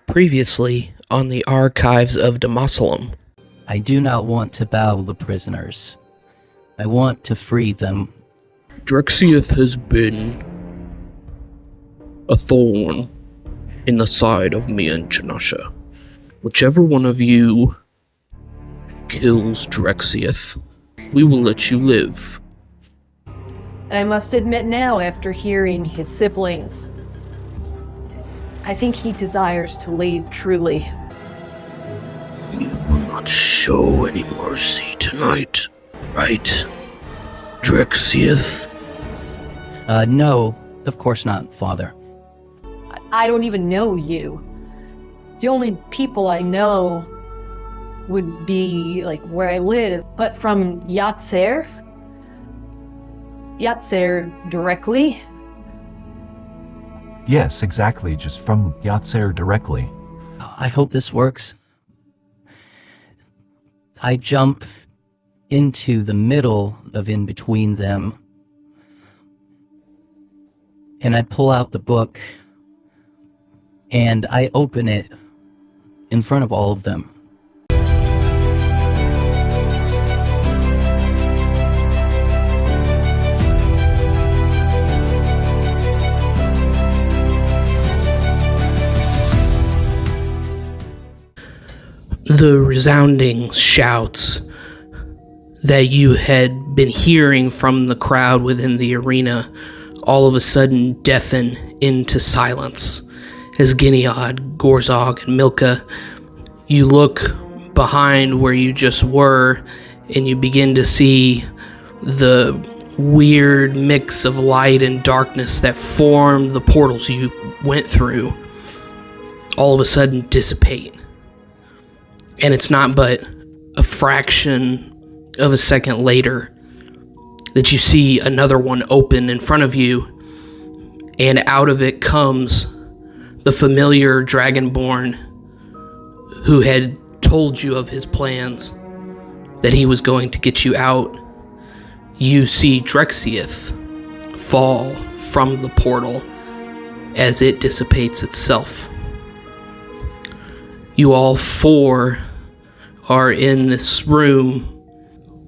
Previously on the Archives of Domaselum. I do not want to battle the prisoners. I want to free them. Drexiath has been a thorn in the side of me and Janasha. Whichever one of you kills Drexiath, we will let you live. I must admit now, after hearing his siblings, I think he desires to leave, truly. You will not show any mercy tonight, right, Drexiath? No, of course not, Father. I don't even know you. The only people I know would be, like, where I live. But from Yatzer directly? Yes, exactly, just from Yatzer directly. I hope this works. I jump into the middle of in between them, and I pull out the book, and I open it in front of all of them. The resounding shouts that you had been hearing from the crowd within the arena all of a sudden deafen into silence. As Gineod, Gorzog, and Milcha, you look behind where you just were, and you begin to see the weird mix of light and darkness that formed the portals you went through all of a sudden dissipate. And it's not but a fraction of a second later that you see another one open in front of you, and out of it comes the familiar Dragonborn who had told you of his plans, that he was going to get you out. You see Drexiath fall from the portal as it dissipates itself. You all four are in this room.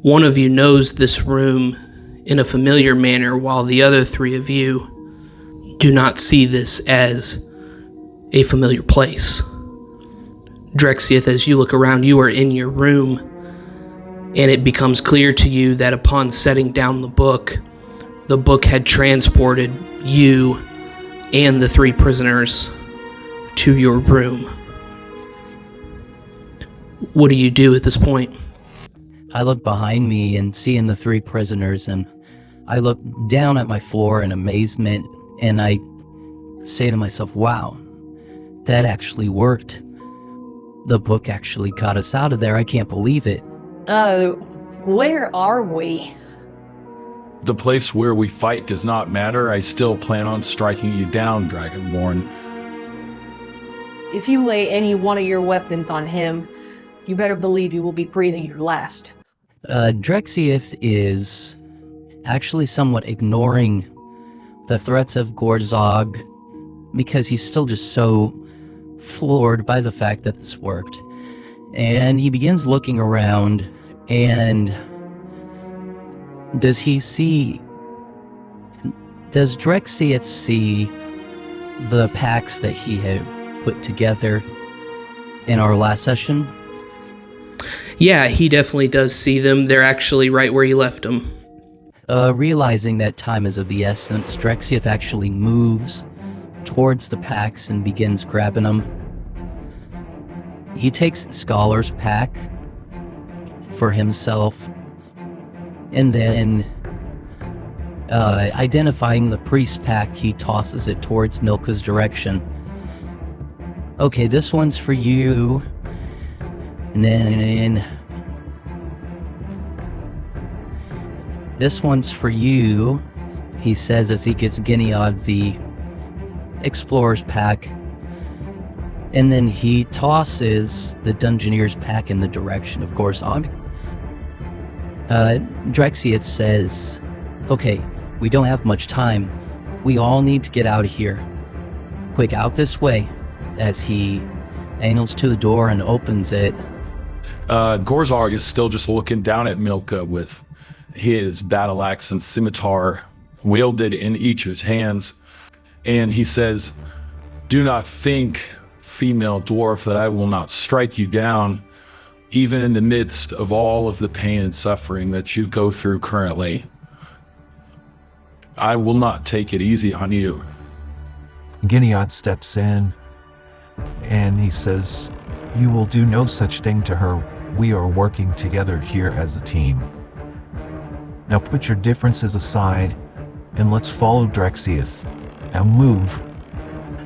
One of you knows this room in a familiar manner, while the other three of you do not see this as a familiar place. Drexiath, as you look around, you are in your room, and it becomes clear to you that upon setting down the book had transported you and the three prisoners to your room. What do you do at this point? I look behind me and seeing the three prisoners, and I look down at my floor in amazement, and I say to myself, wow, that actually worked. The book actually got us out of there. I can't believe it. Where are we? The place where we fight does not matter. I still plan on striking you down, Dragonborn. If you lay any one of your weapons on him, you better believe you will be breathing your last. Drexiath is actually somewhat ignoring the threats of Gorzog because he's still just so floored by the fact that this worked. And he begins looking around, and does Drexiath see the packs that he had put together in our last session? Yeah, he definitely does see them. They're actually right where you left them. Realizing that time is of the essence, Drexiath actually moves towards the packs and begins grabbing them. He takes the Scholar's pack for himself, and then, identifying the Priest pack, he tosses it towards Milcha's direction. Okay, this one's for you. And then this one's for you, he says as he gives Gineod the Explorer's pack. And then he tosses the Dungeoneer's pack in the direction of Gorzog. Drexiath says, okay, we don't have much time. We all need to get out of here. Quick, out this way, as he angles to the door and opens it. Gorzog is still just looking down at Milcha with his battle axe and scimitar wielded in each of his hands. And he says, "Do not think, female dwarf, that I will not strike you down, even in the midst of all of the pain and suffering that you go through currently. I will not take it easy on you." Gineod steps in and he says, "You will do no such thing to her. We are working together here as a team. Now put your differences aside and let's follow Drexiath. Now move."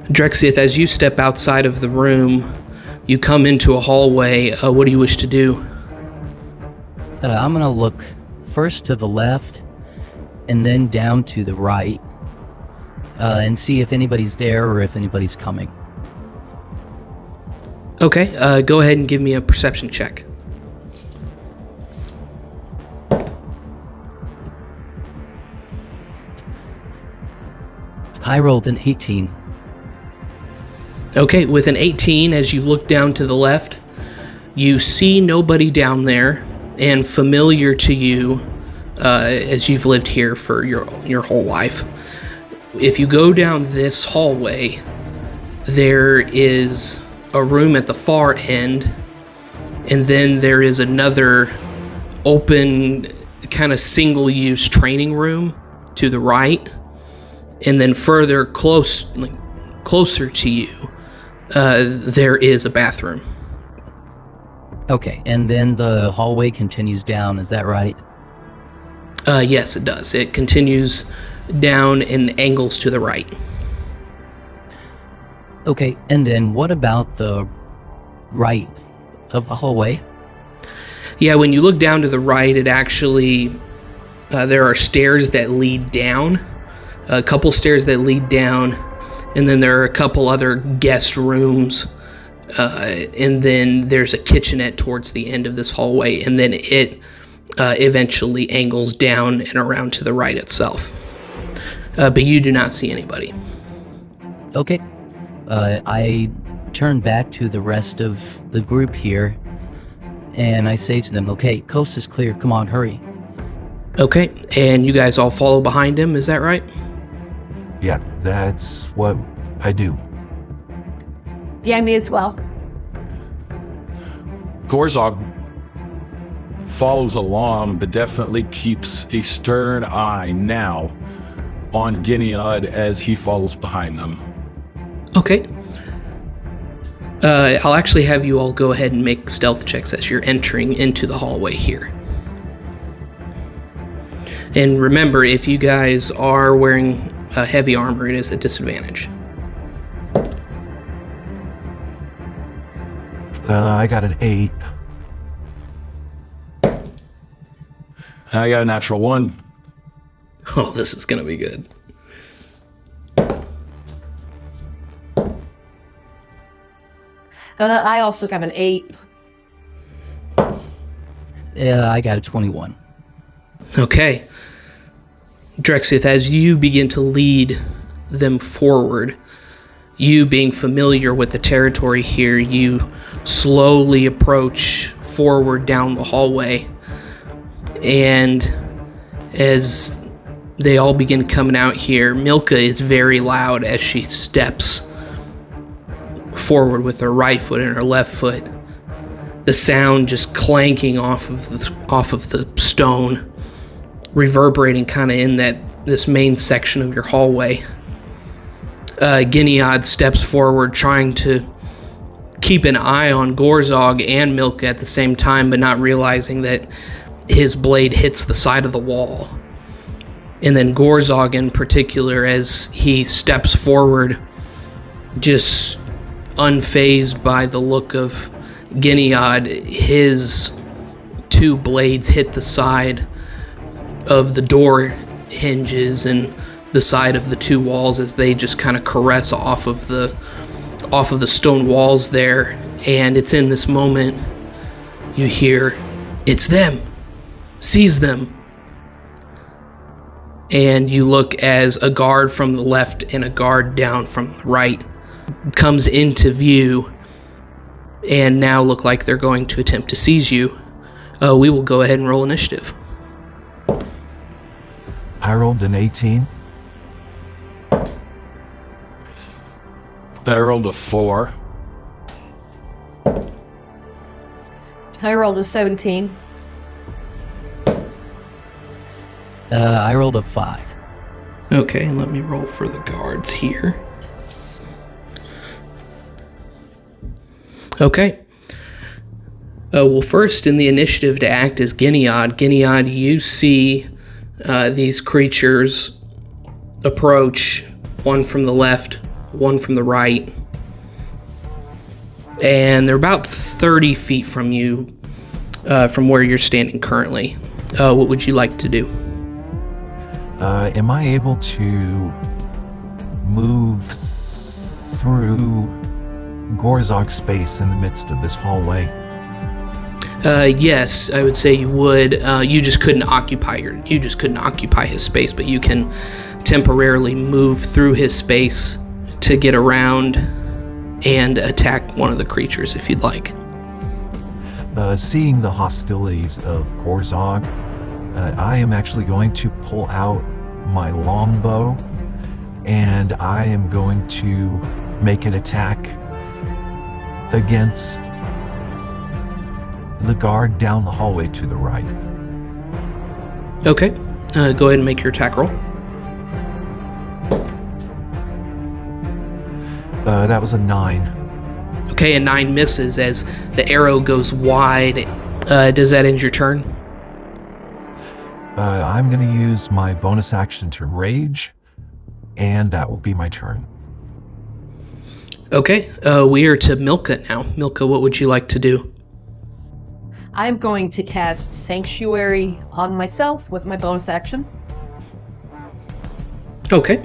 Drexiath, as you step outside of the room, you come into a hallway. What do you wish to do? I'm gonna look first to the left and then down to the right and see if anybody's there or if anybody's coming. Okay, go ahead and give me a perception check. I rolled an 18. Okay, with an 18, as you look down to the left, you see nobody down there, and familiar to you, as you've lived here for your whole life. If you go down this hallway, there is a room at the far end, and then there is another open, kind of single-use training room to the right, and then further closer to you, there is a bathroom. Okay, and then the hallway continues down, is that right? Yes, it does. It continues down and angles to the right. Okay, and then what about the right of the hallway? Yeah, when you look down to the right, it actually, there are stairs that lead down, a couple stairs that lead down, and then there are a couple other guest rooms, and then there's a kitchenette towards the end of this hallway, and then it eventually angles down and around to the right itself. But you do not see anybody. Okay. I turn back to the rest of the group here, and I say to them, okay, coast is clear, come on, hurry. Okay, and you guys all follow behind him, is that right? Yeah, that's what I do. Yeah, me as well. Gorzog follows along, but definitely keeps a stern eye now on Gineod as he follows behind them. Okay. I'll actually have you all go ahead and make stealth checks as you're entering into the hallway here. And remember, if you guys are wearing heavy armor, it is a disadvantage. I got an 8. I got a natural 1. Oh, this is gonna be good. I also got an 8. Yeah, I got a 21. Okay. Drexiath, as you begin to lead them forward, you being familiar with the territory here, you slowly approach forward down the hallway. And as they all begin coming out here, Milcha is very loud as she steps forward with her right foot and her left foot. The sound just clanking off of the stone, reverberating kind of in this main section of your hallway. Gineod steps forward, trying to keep an eye on Gorzog and Milcha at the same time, but not realizing that his blade hits the side of the wall. And then Gorzog in particular, as he steps forward, just unfazed by the look of Gineod, his two blades hit the side of the door hinges and the side of the two walls as they just kind of caress off of the stone walls there. And it's in this moment you hear, "It's them! Seize them!" And you look as a guard from the left and a guard down from the right comes into view, and now look like they're going to attempt to seize you. We will go ahead and roll initiative. I rolled an 18. I rolled a 4. I rolled a 17. I rolled a 5. Okay, let me roll for the guards here. Okay. Well, first in the initiative to act is Gineod. Gineod, you see these creatures approach, one from the left, one from the right, and they're about 30 feet from you, from where you're standing currently. What would you like to do? Am I able to move through Gorzog's space in the midst of this hallway? Yes, I would say you would. You just couldn't occupy his space, but you can temporarily move through his space to get around and attack one of the creatures if you'd like. Seeing the hostilities of Gorzog, I am actually going to pull out my longbow, and I am going to make an attack against the guard down the hallway to the right. Okay, go ahead and make your attack roll. That was a 9. Okay, a 9 misses as the arrow goes wide. Does that end your turn? I'm going to use my bonus action to rage, and that will be my turn. Okay, we are to Milcha now. Milcha, what would you like to do? I'm going to cast Sanctuary on myself with my bonus action. Okay.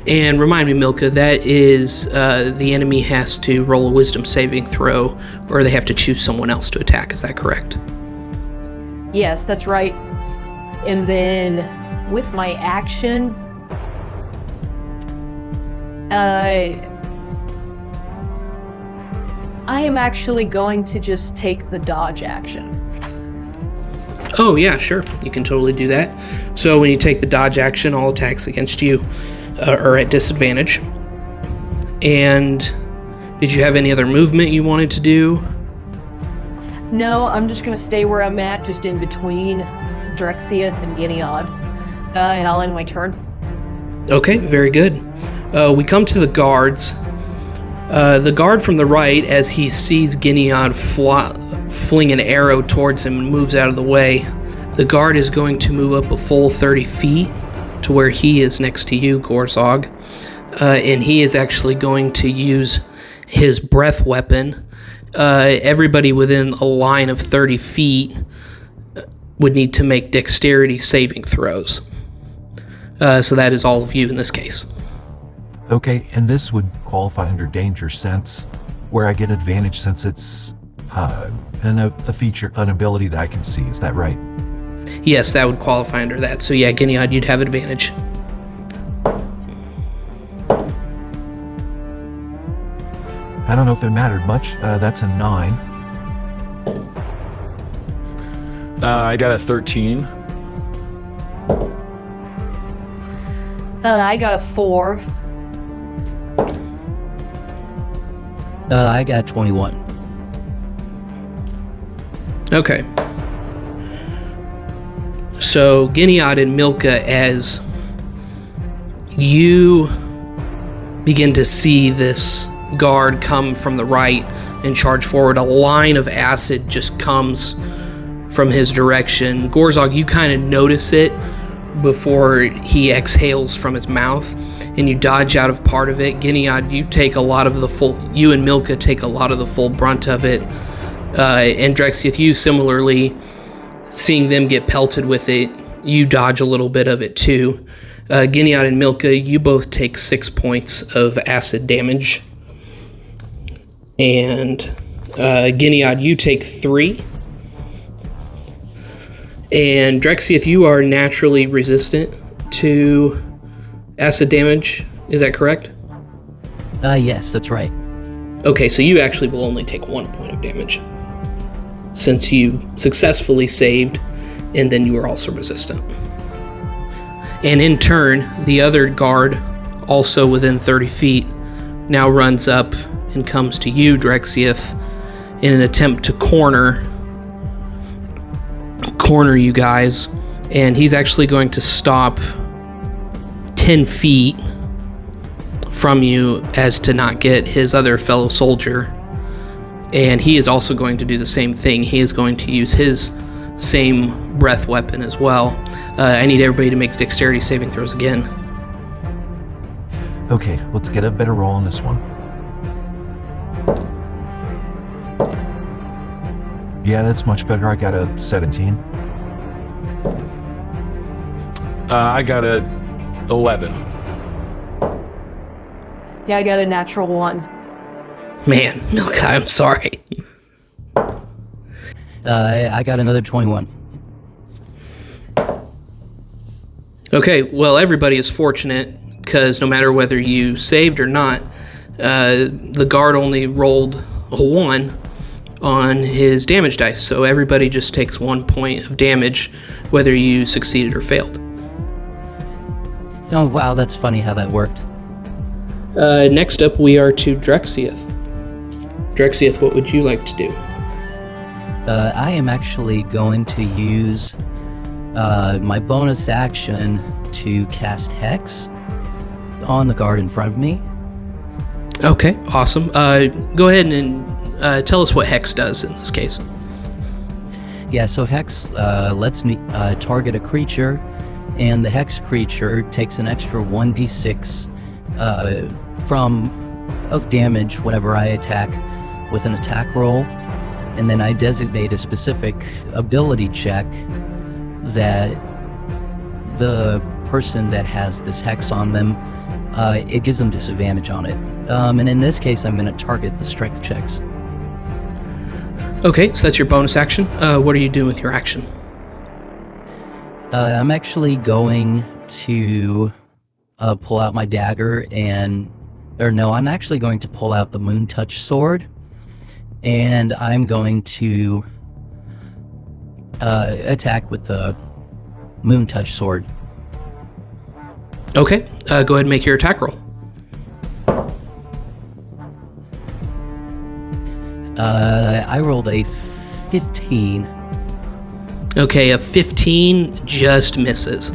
And remind me, Milcha, that is the enemy has to roll a wisdom saving throw, or they have to choose someone else to attack. Is that correct? Yes, that's right. And then with my action, I am actually going to just take the dodge action. Oh, yeah, sure. You can totally do that. So when you take the dodge action, all attacks against you are at disadvantage. And did you have any other movement you wanted to do? No, I'm just going to stay where I'm at, just in between Drexiath and Gineod. And I'll end my turn. Okay, very good. We come to the guards. The guard from the right, as he sees Gineod fling an arrow towards him and moves out of the way, the guard is going to move up a full 30 feet to where he is next to you, Gorzog. And he is actually going to use his breath weapon. Everybody within a line of 30 feet would need to make dexterity saving throws. So that is all of you in this case. Okay, and this would qualify under Danger Sense, where I get advantage since it's a feature, an ability that I can see. Is that right? Yes, that would qualify under that. So yeah, Gineod, you'd have advantage. I don't know if it mattered much. That's a 9. I got a 13. I got a 4. I got 21. Okay. So, Gineod and Milcha, as you begin to see this guard come from the right and charge forward, a line of acid just comes from his direction. Gorzog, you kind of notice it before he exhales from his mouth, and you dodge out of part of it. Gineod, you and Milcha take a lot of the full brunt of it. And Drexiath, you similarly, seeing them get pelted with it, you dodge a little bit of it too. Gineod and Milcha, you both take 6 points of acid damage. And Gineod, you take 3. And Drexiath, you are naturally resistant to acid damage. Is that correct? Yes, that's right. Okay, so you actually will only take 1 point of damage, since you successfully saved, and then you were also resistant. And in turn, the other guard, also within 30 feet, now runs up and comes to you, Drexiath, in an attempt to corner you guys, and he's actually going to stop 10 feet from you as to not get his other fellow soldier, and he is also going to do the same thing. He is going to use his same breath weapon as well. I need everybody to make dexterity saving throws again. Okay, let's get a better roll on this one. Yeah, that's much better. I got a 17. I got a 11. Yeah, I got a natural 1. Man, Milcha, I'm sorry. I got another 21. Okay, well, everybody is fortunate, because no matter whether you saved or not, the guard only rolled a 1 on his damage dice, so everybody just takes 1 point of damage, whether you succeeded or failed. Oh, wow, that's funny how that worked. Next up, we are to Drexiath. Drexiath, what would you like to do? I am actually going to use my bonus action to cast Hex on the guard in front of me. Okay, awesome. Go ahead and tell us what Hex does in this case. Yeah, so Hex lets me target a creature, and the Hex creature takes an extra 1d6 of damage whenever I attack with an attack roll, and then I designate a specific ability check that the person that has this Hex on them, it gives them disadvantage on it. And in this case, I'm going to target the strength checks. Okay, so that's your bonus action. What are you doing with your action? I'm actually going to pull out my dagger I'm actually going to pull out the Moon Touch sword, and I'm going to attack with the Moon Touch sword. Okay, go ahead and make your attack roll. I rolled a 15. Okay, a 15 just misses.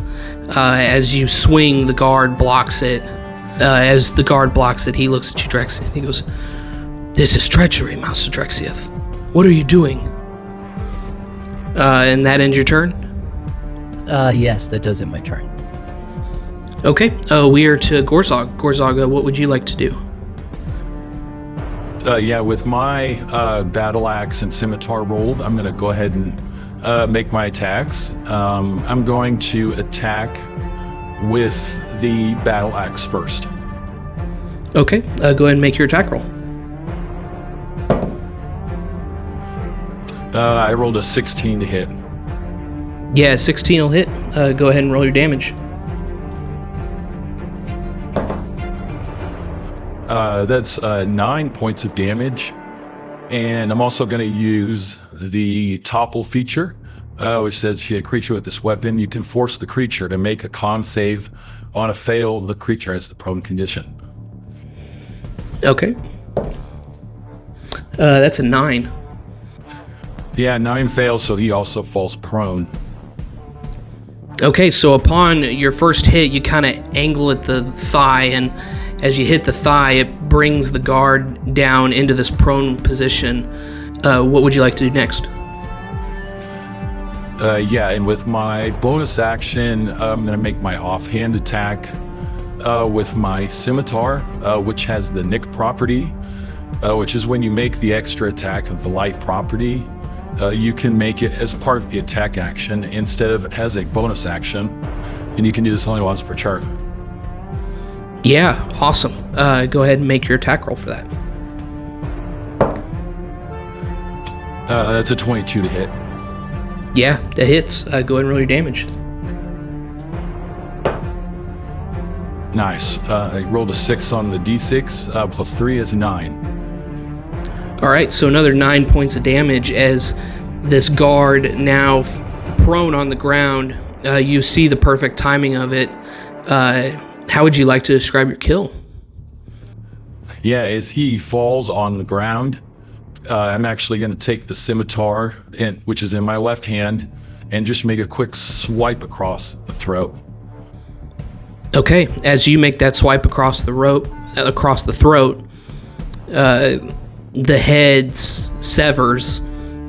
As you swing, the guard blocks it. As the guard blocks it, he looks at you, Drexiath. He goes, "This is treachery, Master Drexiath. What are you doing?" And that ends your turn? Yes, that does end my turn. Okay, we are to Gorzog. Gorzog, what would you like to do? Yeah, with my battle axe and scimitar rolled, I'm going to go ahead and make my attacks. I'm going to attack with the battle axe first. Okay, go ahead and make your attack roll. I rolled a 16 to hit. Yeah, 16 will hit. Go ahead and roll your damage. That's 9 points of damage. And I'm also going to use the topple feature, which says if you hit a creature with this weapon, you can force the creature to make a con save. On a fail, the creature has the prone condition. Okay. That's a 9. Yeah, 9 fails, so he also falls prone. Okay, so upon your first hit, you kind of angle at the thigh, and as you hit the thigh, it brings the guard down into this prone position. What would you like to do next? Yeah, and with my bonus action, I'm going to make my offhand attack with my scimitar, which has the nick property, which is when you make the extra attack of the light property, you can make it as part of the attack action instead of as a bonus action, and you can do this only once per chart. Yeah, awesome. Go ahead and make your attack roll for that. That's a 22 to hit. Yeah, that hits. Go ahead and roll your damage. Nice. I rolled a 6 on the d6, plus 3 is 9. All right, so another 9 points of damage as this guard now prone on the ground. You see the perfect timing of it. How would you like to describe your kill? Yeah, as he falls on the ground, I'm actually going to take the scimitar, which is in my left hand, and just make a quick swipe across the throat. Okay, as you make that swipe across the throat, the head severs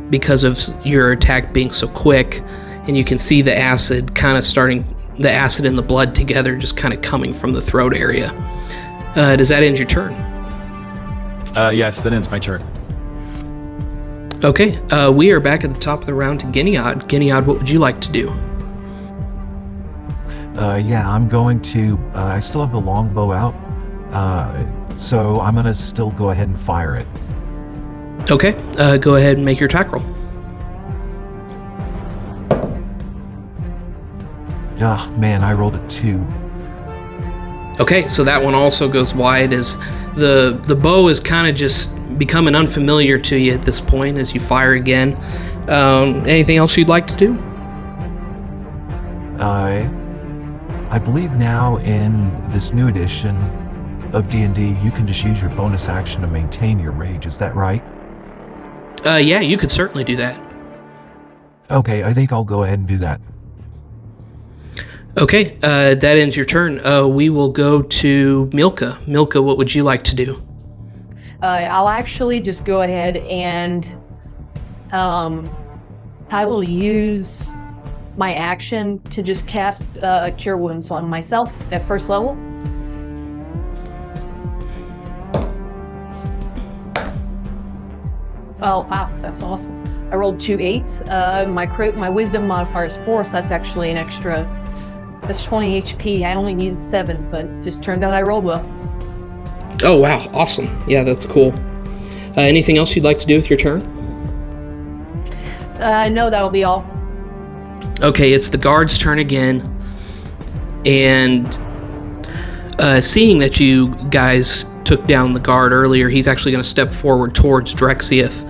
because of your attack being so quick, and you can see the acid and the blood together just kind of coming from the throat area. Does that end your turn? Yes, that ends my turn. Okay, we are back at the top of the round to Gineod. Gineod, what would you like to do? Yeah, I'm going to, I still have the longbow out, so I'm going to still go ahead and fire it. Okay, go ahead and make your attack roll. Ah, man, I rolled a 2. Okay, so that one also goes wide as the bow is kind of just becoming unfamiliar to you at this point as you fire again. Anything else you'd like to do? I believe now in this new edition of D&D, you can just use your bonus action to maintain your rage. Is that right? Yeah, you could certainly do that. Okay, I think I'll go ahead and do that. Okay, that ends your turn. We will go to Milcha. Milcha, what would you like to do? I'll actually just go ahead and I will use my action to just cast Cure Wounds on myself at first level. Oh, wow, that's awesome. I rolled 2 8s. My wisdom modifier is 4, so that's actually an extra, that's 20 HP. I only needed 7, but just turned out I rolled well. Oh, wow, awesome. Yeah, that's cool. Anything else you'd like to do with your turn? No, that'll be all. Okay, it's the guard's turn again, and seeing that you guys took down the guard earlier, he's actually going to step forward towards Drexiath,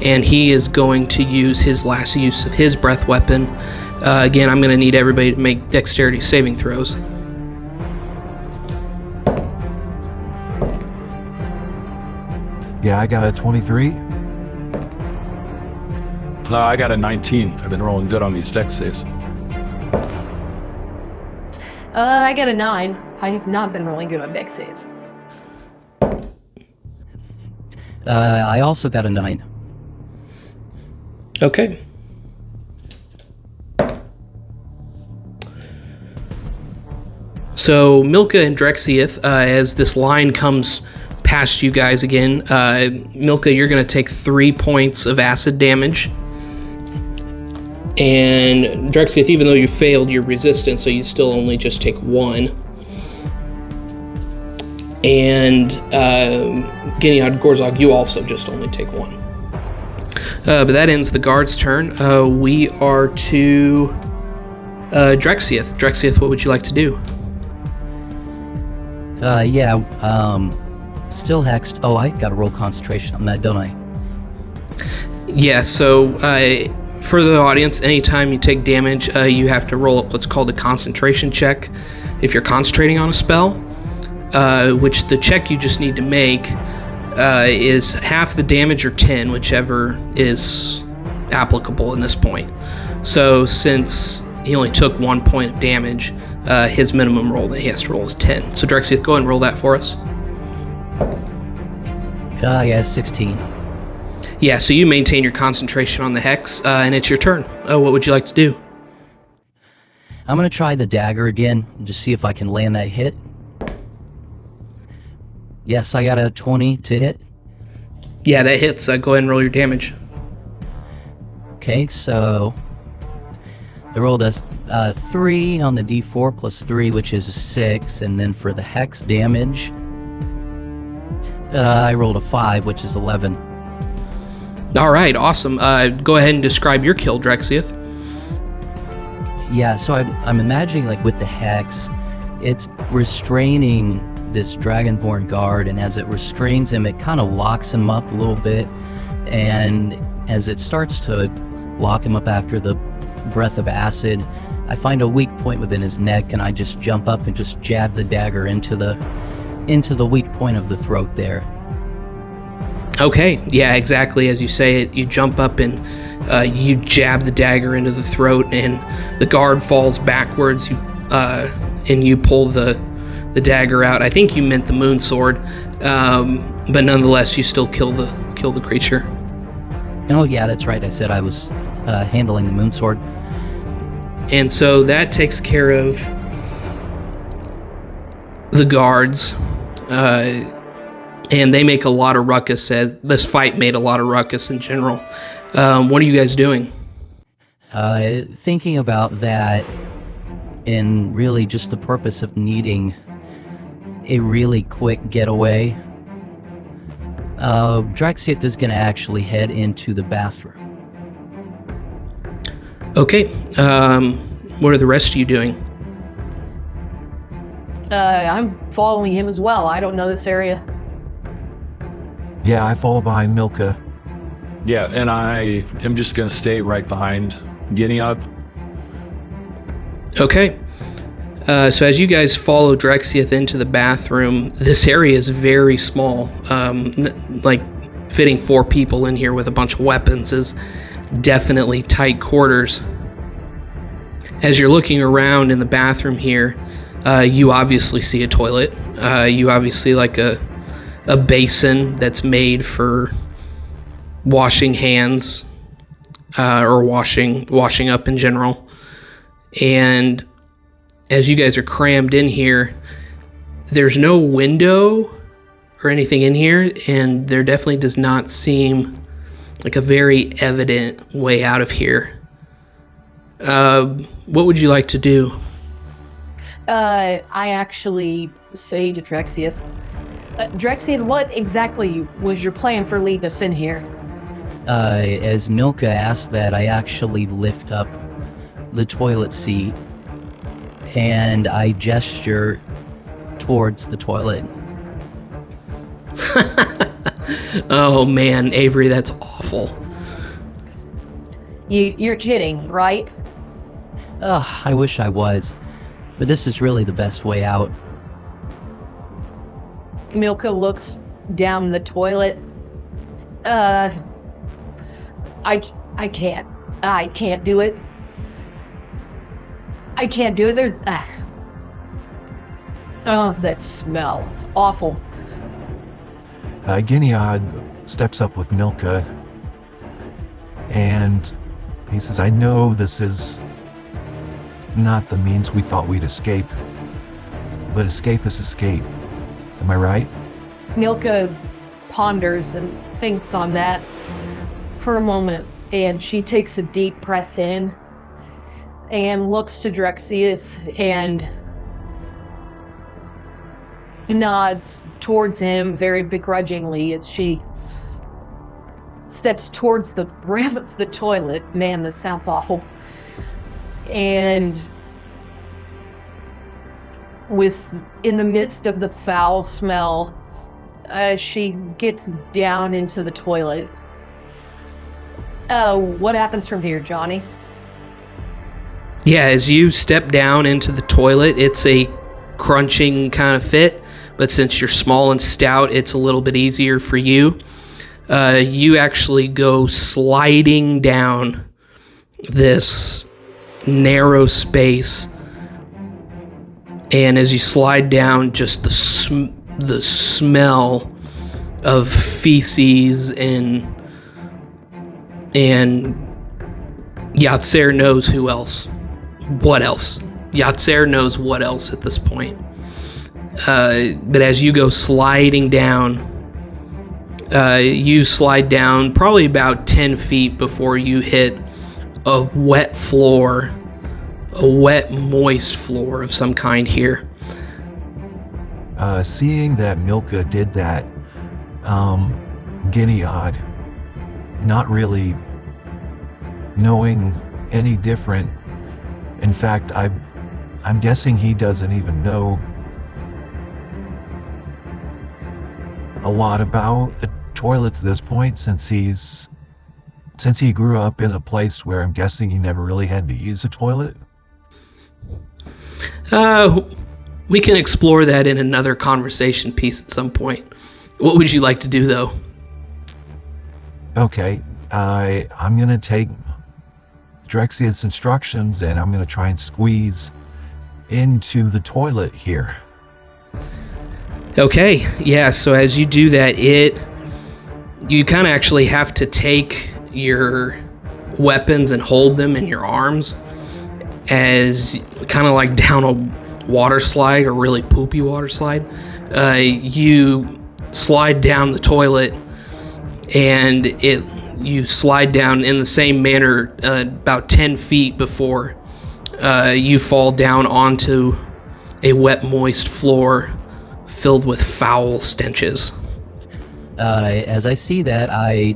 and he is going to use his last use of his breath weapon. Again, I'm going to need everybody to make dexterity saving throws. Yeah, I got a 23. I got a 19. I've been rolling good on these dex saves. I got a 9. I have not been rolling good on dex saves. I also got a 9. Okay. So Milcha and Drexiath, as this line comes past you guys again, Milcha, you're going to take 3 points of acid damage. And Drexiath, even though you failed your resistance, so you still only just take 1. And Gineod, Gorzog, you also just only take 1. But that ends the guard's turn. We are to Drexiath. Drexiath, what would you like to do? Still hexed. Oh, I gotta roll concentration on that, don't I? Yeah, so for the audience, anytime you take damage, you have to roll up what's called a concentration check if you're concentrating on a spell, which the check you just need to make is half the damage or 10, whichever is applicable in this point. So since he only took 1 point of damage, his minimum roll that he has to roll is 10. So Drexiath, go ahead and roll that for us. Yeah, 16. Yeah, so you maintain your concentration on the hex, and it's your turn. What would you like to do? I'm gonna try the dagger again and just see if I can land that hit. Yes, I got a 20 to hit. Yeah, that hits. Go ahead and roll your damage. Okay, so I rolled a 3 on the d4 plus 3, which is a 6, and then for the hex damage, I rolled a 5, which is 11. All right, awesome. Go ahead and describe your kill, Drexiath. Yeah, so I'm imagining, like, with the hex, It's restraining this dragonborn guard, and as it restrains him, it kind of locks him up a little bit. And as it starts to lock him up after the breath of acid, I find a weak point within his neck, and I just jump up and just jab the dagger into the weak point of the throat there. Okay, yeah, exactly as you say it. You jump up and you jab the dagger into the throat, and the guard falls backwards. And you pull the dagger out. I think you meant the moon sword, but nonetheless, you still kill the creature. Oh yeah, that's right. I said I was handling the moon sword. And so that takes care of the guards, and they make a lot of ruckus. This fight made a lot of ruckus in general. What are you guys doing? Thinking about that, and really just the purpose of needing a really quick getaway, Drexiath is going to actually head into the bathroom. Okay, what are the rest of you doing? I'm following him as well. I don't know this area. Yeah, I follow behind Milcha. Yeah, and I am just going to stay right behind Gineod. Okay. So as you guys follow Drexiath into the bathroom, this area is very small. Like fitting 4 people in here with a bunch of weapons is definitely tight quarters. As you're looking around in the bathroom here, you obviously see a toilet. You obviously like a basin that's made for washing hands or washing up in general. And as you guys are crammed in here, there's no window or anything in here, and there definitely does not seem like a very evident way out of here. What would you like to do? I actually say to Drexiath, Drexiath, what exactly was your plan for leading us in here? As Milcha asked that, I actually lift up the toilet seat and I gesture towards the toilet. Oh man, Avery, that's awful. You're kidding, right? I wish I was, but this is really the best way out. Milcha looks down the toilet. I can't do it. I can't do it. Oh, that smell. It's awful. Gineod steps up with Milcha, and he says, I know this is not the means we thought we'd escape, but escape is escape. Am I right? Milcha ponders and thinks on that for a moment, and she takes a deep breath in and looks to Drexiath and nods towards him very begrudgingly as she steps towards the rim of the toilet. Man, this sounds awful. And in the midst of the foul smell, she gets down into the toilet. What happens from here, Johnny? Yeah, as you step down into the toilet, it's a crunching kind of fit, but since you're small and stout, it's a little bit easier for you. You actually go sliding down this narrow space, and as you slide down, just the smell of feces and Yatzer knows who else. What else? Yatzer knows what else at this point. But as you go sliding down, you slide down probably about 10 feet before you hit a wet floor, a wet, moist floor of some kind here. Seeing that Milcha did that, Gineod, not really knowing any different. In fact, I I'm guessing he doesn't even know a lot about a toilet to this point, since he grew up in a place where I'm guessing he never really had to use a toilet. We can explore that in another conversation piece at some point. What would you like to do, though? Okay, I'm gonna take Drexiath's instructions and I'm gonna try and squeeze into the toilet here. Okay, yeah, so as you do that, you kind of actually have to take your weapons and hold them in your arms as kind of like down a water slide, a really poopy water slide. You slide down the toilet and you slide down in the same manner about 10 feet before you fall down onto a wet, moist floor filled with foul stenches. As I see that, I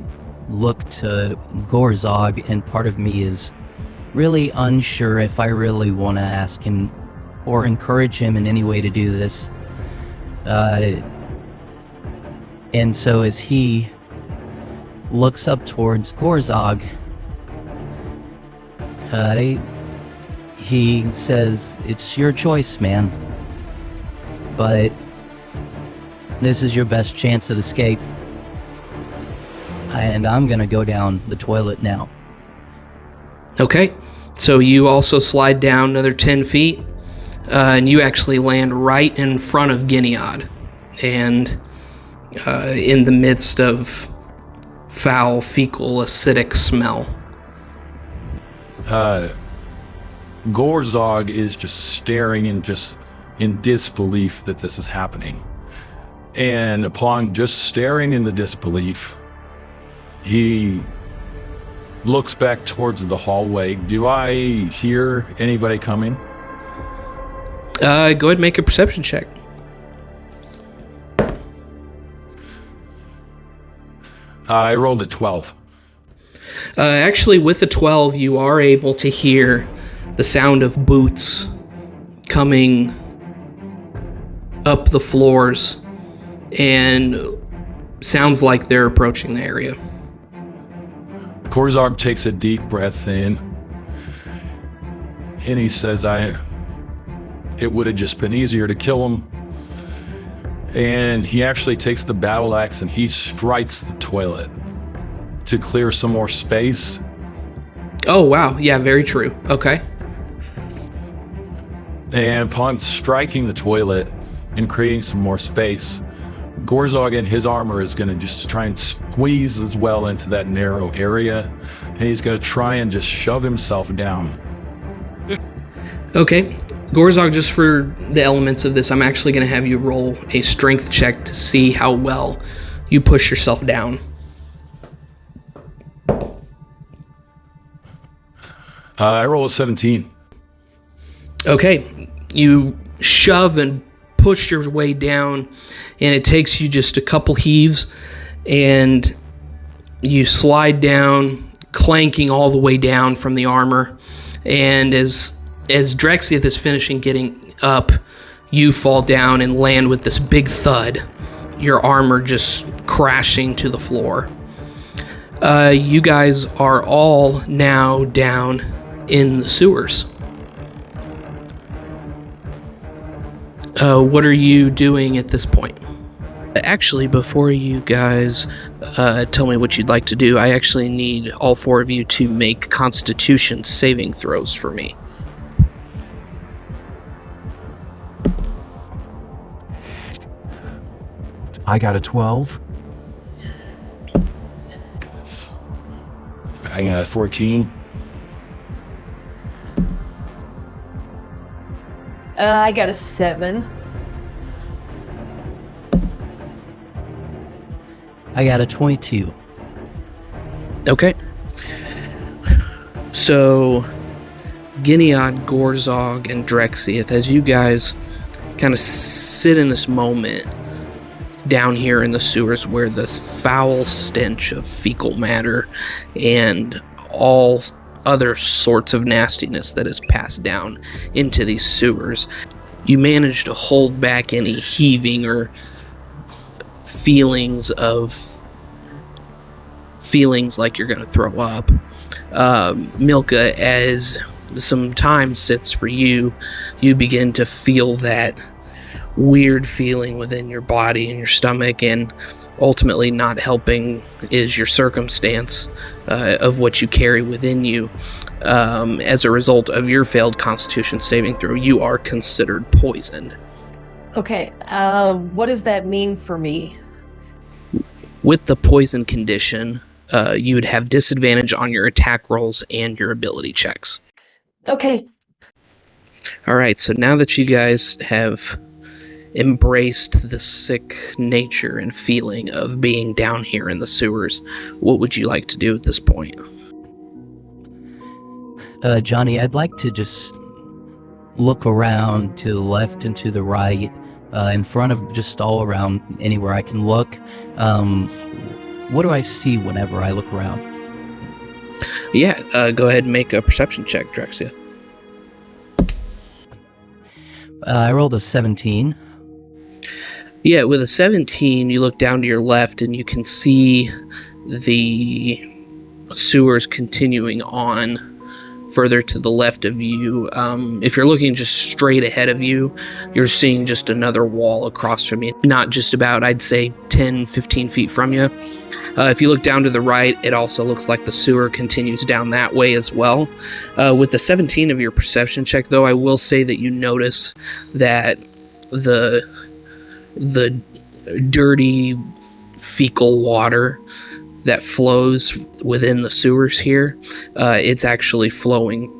look to Gorzog, and part of me is really unsure if I really want to ask him or encourage him in any way to do this. And so as he looks up towards Gorzog, he says, "It's your choice, man. But this is your best chance at escape. And I'm gonna go down the toilet now." Okay, so you also slide down another 10 feet, and you actually land right in front of Gineod, and in the midst of foul, fecal, acidic smell. Gorzog is just staring in disbelief that this is happening. And upon just staring in the disbelief, he looks back towards the hallway. Do I hear anybody coming? Go ahead and make a perception check. I rolled a 12. Actually, with the 12, you are able to hear the sound of boots coming up the floors, and sounds like they're approaching the area. Gorzog takes a deep breath in, and he says, it would have just been easier to kill him. And he actually takes the battle axe and he strikes the toilet to clear some more space. Oh, wow. Yeah, very true. Okay. And upon striking the toilet and creating some more space, Gorzog in his armor is going to just try and squeeze as well into that narrow area, and he's going to try and just shove himself down. Okay. Gorzog, just for the elements of this, I'm actually going to have you roll a strength check to see how well you push yourself down. I roll a 17. Okay. You shove and push your way down, and it takes you just a couple heaves, and you slide down, clanking all the way down from the armor. And as Drexiath is finishing getting up, you fall down and land with this big thud, your armor just crashing to the floor. You guys are all now down in the sewers. What are you doing at this point? Actually, before you guys tell me what you'd like to do, I actually need all four of you to make Constitution saving throws for me. I got a 12. I got a 14. I got a 7. I got a 22. Okay. So, Gineod, Gorzog, and Drexiath, as you guys kind of sit in this moment down here in the sewers where the foul stench of fecal matter and all other sorts of nastiness that is passed down into these sewers. You manage to hold back any heaving or feelings like you're going to throw up. Milcha, as some time sits for you, you begin to feel that weird feeling within your body and your stomach, and ultimately not helping is your circumstance of what you carry within you. As a result of your failed Constitution saving throw, you are considered poisoned. Okay, what does that mean for me? With the poison condition, you would have disadvantage on your attack rolls and your ability checks. Okay. Alright, so now that you guys have embraced the sick nature and feeling of being down here in the sewers, what would you like to do at this point? Johnny, I'd like to just look around to the left and to the right, in front of, just all around, anywhere I can look. What do I see whenever I look around? Yeah, go ahead and make a perception check, Drexiath. I rolled a 17. Yeah, with a 17, you look down to your left and you can see the sewers continuing on further to the left of you. If you're looking just straight ahead of you, you're seeing just another wall across from you, not just about, I'd say, 10, 15 feet from you. If you look down to the right, it also looks like the sewer continues down that way as well. With the 17 of your perception check, though, I will say that you notice that the dirty fecal water that flows within the sewers here, it's actually flowing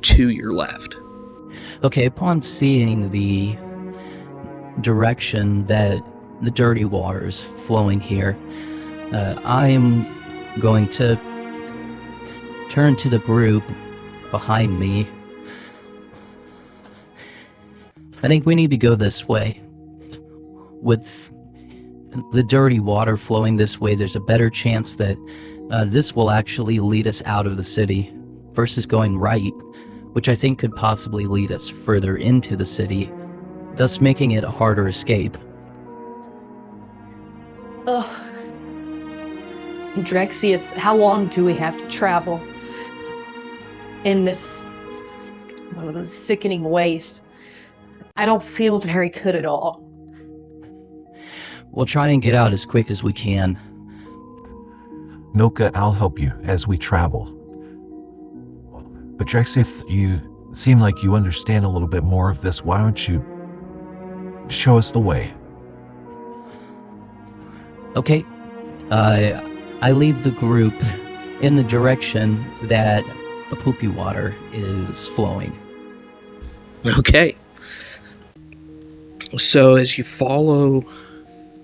to your left. Okay, upon seeing the direction that the dirty water is flowing here, I'm going to turn to the group behind me. I think we need to go this way. With the dirty water flowing this way, there's a better chance that this will actually lead us out of the city versus going right, which I think could possibly lead us further into the city, thus making it a harder escape. Ugh. Drexiath, how long do we have to travel in this sickening waste? I don't feel very good at all. We'll try and get out as quick as we can. Milcha, I'll help you as we travel. But Drexiath, you seem like you understand a little bit more of this. Why don't you show us the way? Okay. I lead the group in the direction that the poopy water is flowing. Okay. So as you follow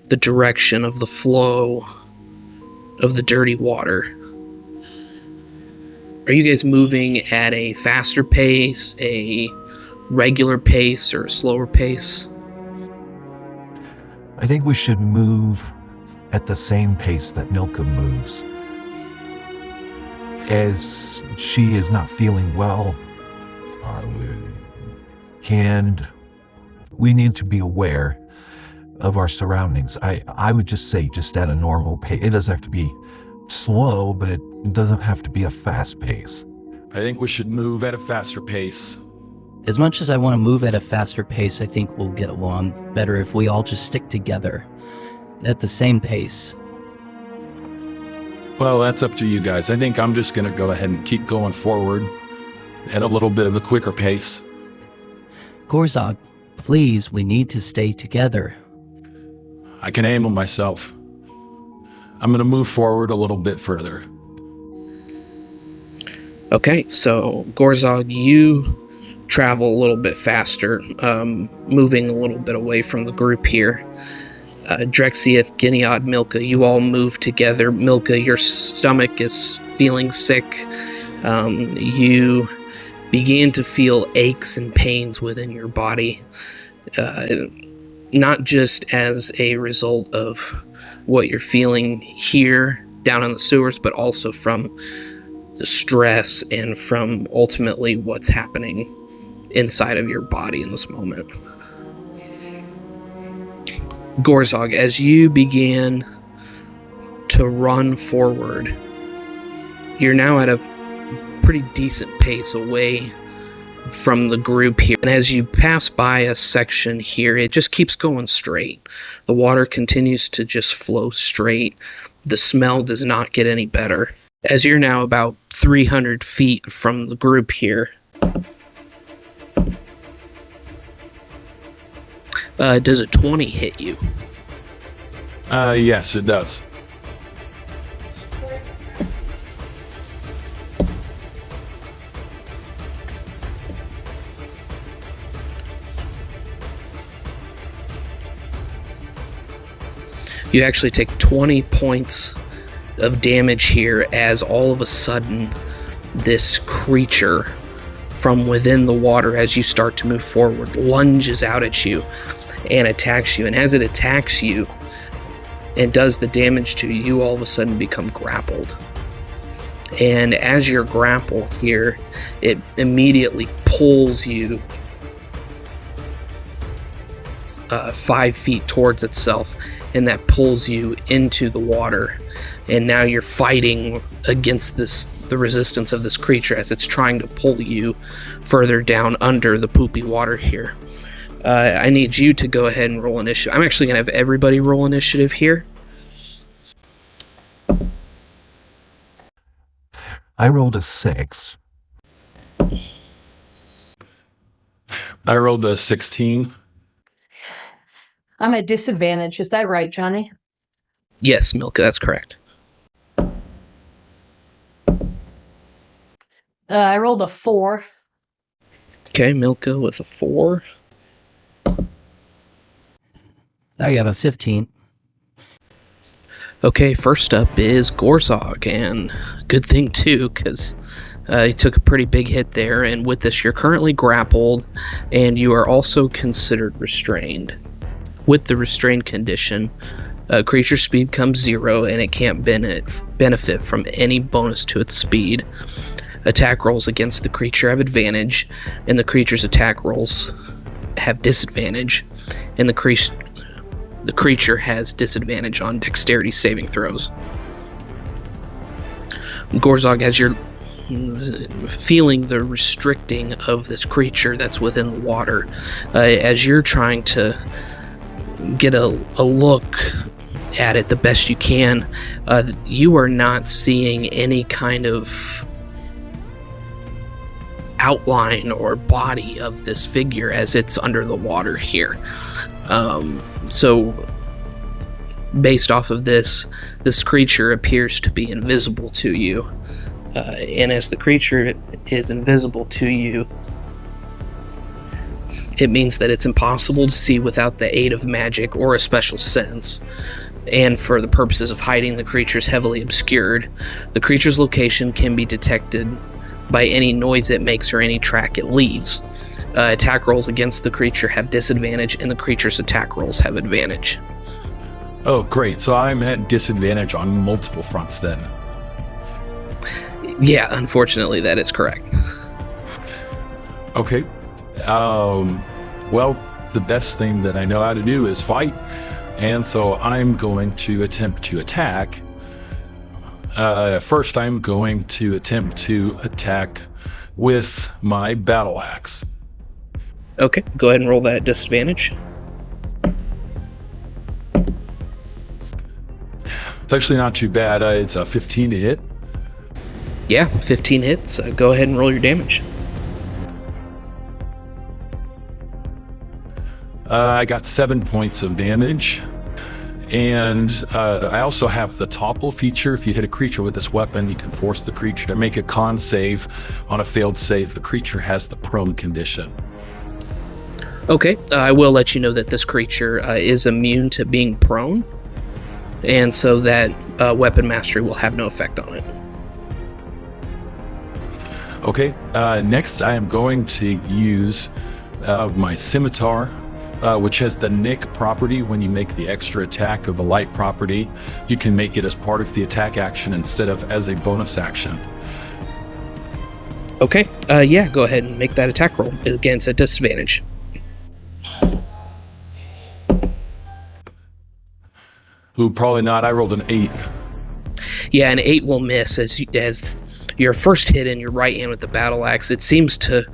the direction of the flow of the dirty water, are you guys moving at a faster pace, a regular pace, or a slower pace? I think we should move at the same pace that Milcha moves. As she is not feeling well, and we need to be aware of our surroundings. I would just say just at a normal pace. It doesn't have to be slow, but it doesn't have to be a fast pace. I think we should move at a faster pace. As much as I want to move at a faster pace, I think we'll get along better if we all just stick together at the same pace. Well, that's up to you guys. I think I'm just going to go ahead and keep going forward at a little bit of a quicker pace. Gorzog, please, we need to stay together. I can handle myself. I'm going to move forward a little bit further. Okay, so Gorzog, you travel a little bit faster, moving a little bit away from the group here. Drexiath, Gineod, Milcha, you all move together. Milcha, your stomach is feeling sick. You begin to feel aches and pains within your body, not just as a result of what you're feeling here down in the sewers, but also from the stress and from ultimately what's happening inside of your body in this moment. Gorzog, as you begin to run forward, you're now at a pretty decent pace away from the group here. And as you pass by a section here, it just keeps going straight. The water continues to just flow straight. The smell does not get any better. As you're now about 300 feet from the group here, does a 20 hit you? Yes, it does. You actually take 20 points of damage here as all of a sudden this creature from within the water, as you start to move forward, lunges out at you and attacks you. And as it attacks you and does the damage to you, you all of a sudden become grappled. And as you're grappled here, it immediately pulls you 5 feet towards itself, and that pulls you into the water. And now you're fighting against the resistance of this creature as it's trying to pull you further down under the poopy water here. I need you to go ahead and roll initiative. I'm actually going to have everybody roll initiative here. I rolled a 6. I rolled a 16. I'm at disadvantage. Is that right, Johnny? Yes, Milcha, that's correct. I rolled a 4. Okay, Milcha with a 4. I got a 15. Okay, first up is Gorzog, and good thing too, because he took a pretty big hit there, and with this you're currently grappled, and you are also considered restrained. With the restrained condition, creature speed comes 0, and it can't benefit from any bonus to its speed. Attack rolls against the creature have advantage, and the creature's attack rolls have disadvantage, and the creature has disadvantage on dexterity saving throws. Gorzog, as you're feeling the restricting of this creature that's within the water, as you're trying to get a look at it the best you can, you are not seeing any kind of outline or body of this figure as it's under the water here. So based off of this creature appears to be invisible to you, and as the creature is invisible to you, it means that it's impossible to see without the aid of magic or a special sense. And for the purposes of hiding, the creature is heavily obscured. The creature's location can be detected by any noise it makes or any track it leaves. Attack rolls against the creature have disadvantage, and the creature's attack rolls have advantage. Oh, great. So I'm at disadvantage on multiple fronts then. Yeah, unfortunately, that is correct. Okay. Well, the best thing that I know how to do is fight, and so I'm going to attempt to attack. First, I'm going to attempt to attack with my battle axe. Okay, go ahead and roll that disadvantage. It's actually not too bad. It's a 15 to hit. Yeah, 15 hits. Go ahead and roll your damage. I got 7 points of damage. And I also have the topple feature. If you hit a creature with this weapon, you can force the creature to make a con save. On a failed save, the creature has the prone condition. Okay, I will let you know that this creature is immune to being prone, and so that weapon mastery will have no effect on it. Okay, next I am going to use my scimitar, which has the nick property. When you make the extra attack of a light property, you can make it as part of the attack action instead of as a bonus action. Okay, yeah, go ahead and make that attack roll. Again, it's at disadvantage. Ooh, probably not. I rolled an 8. Yeah, an 8 will miss as your first hit in your right hand with the battle axe. It seems to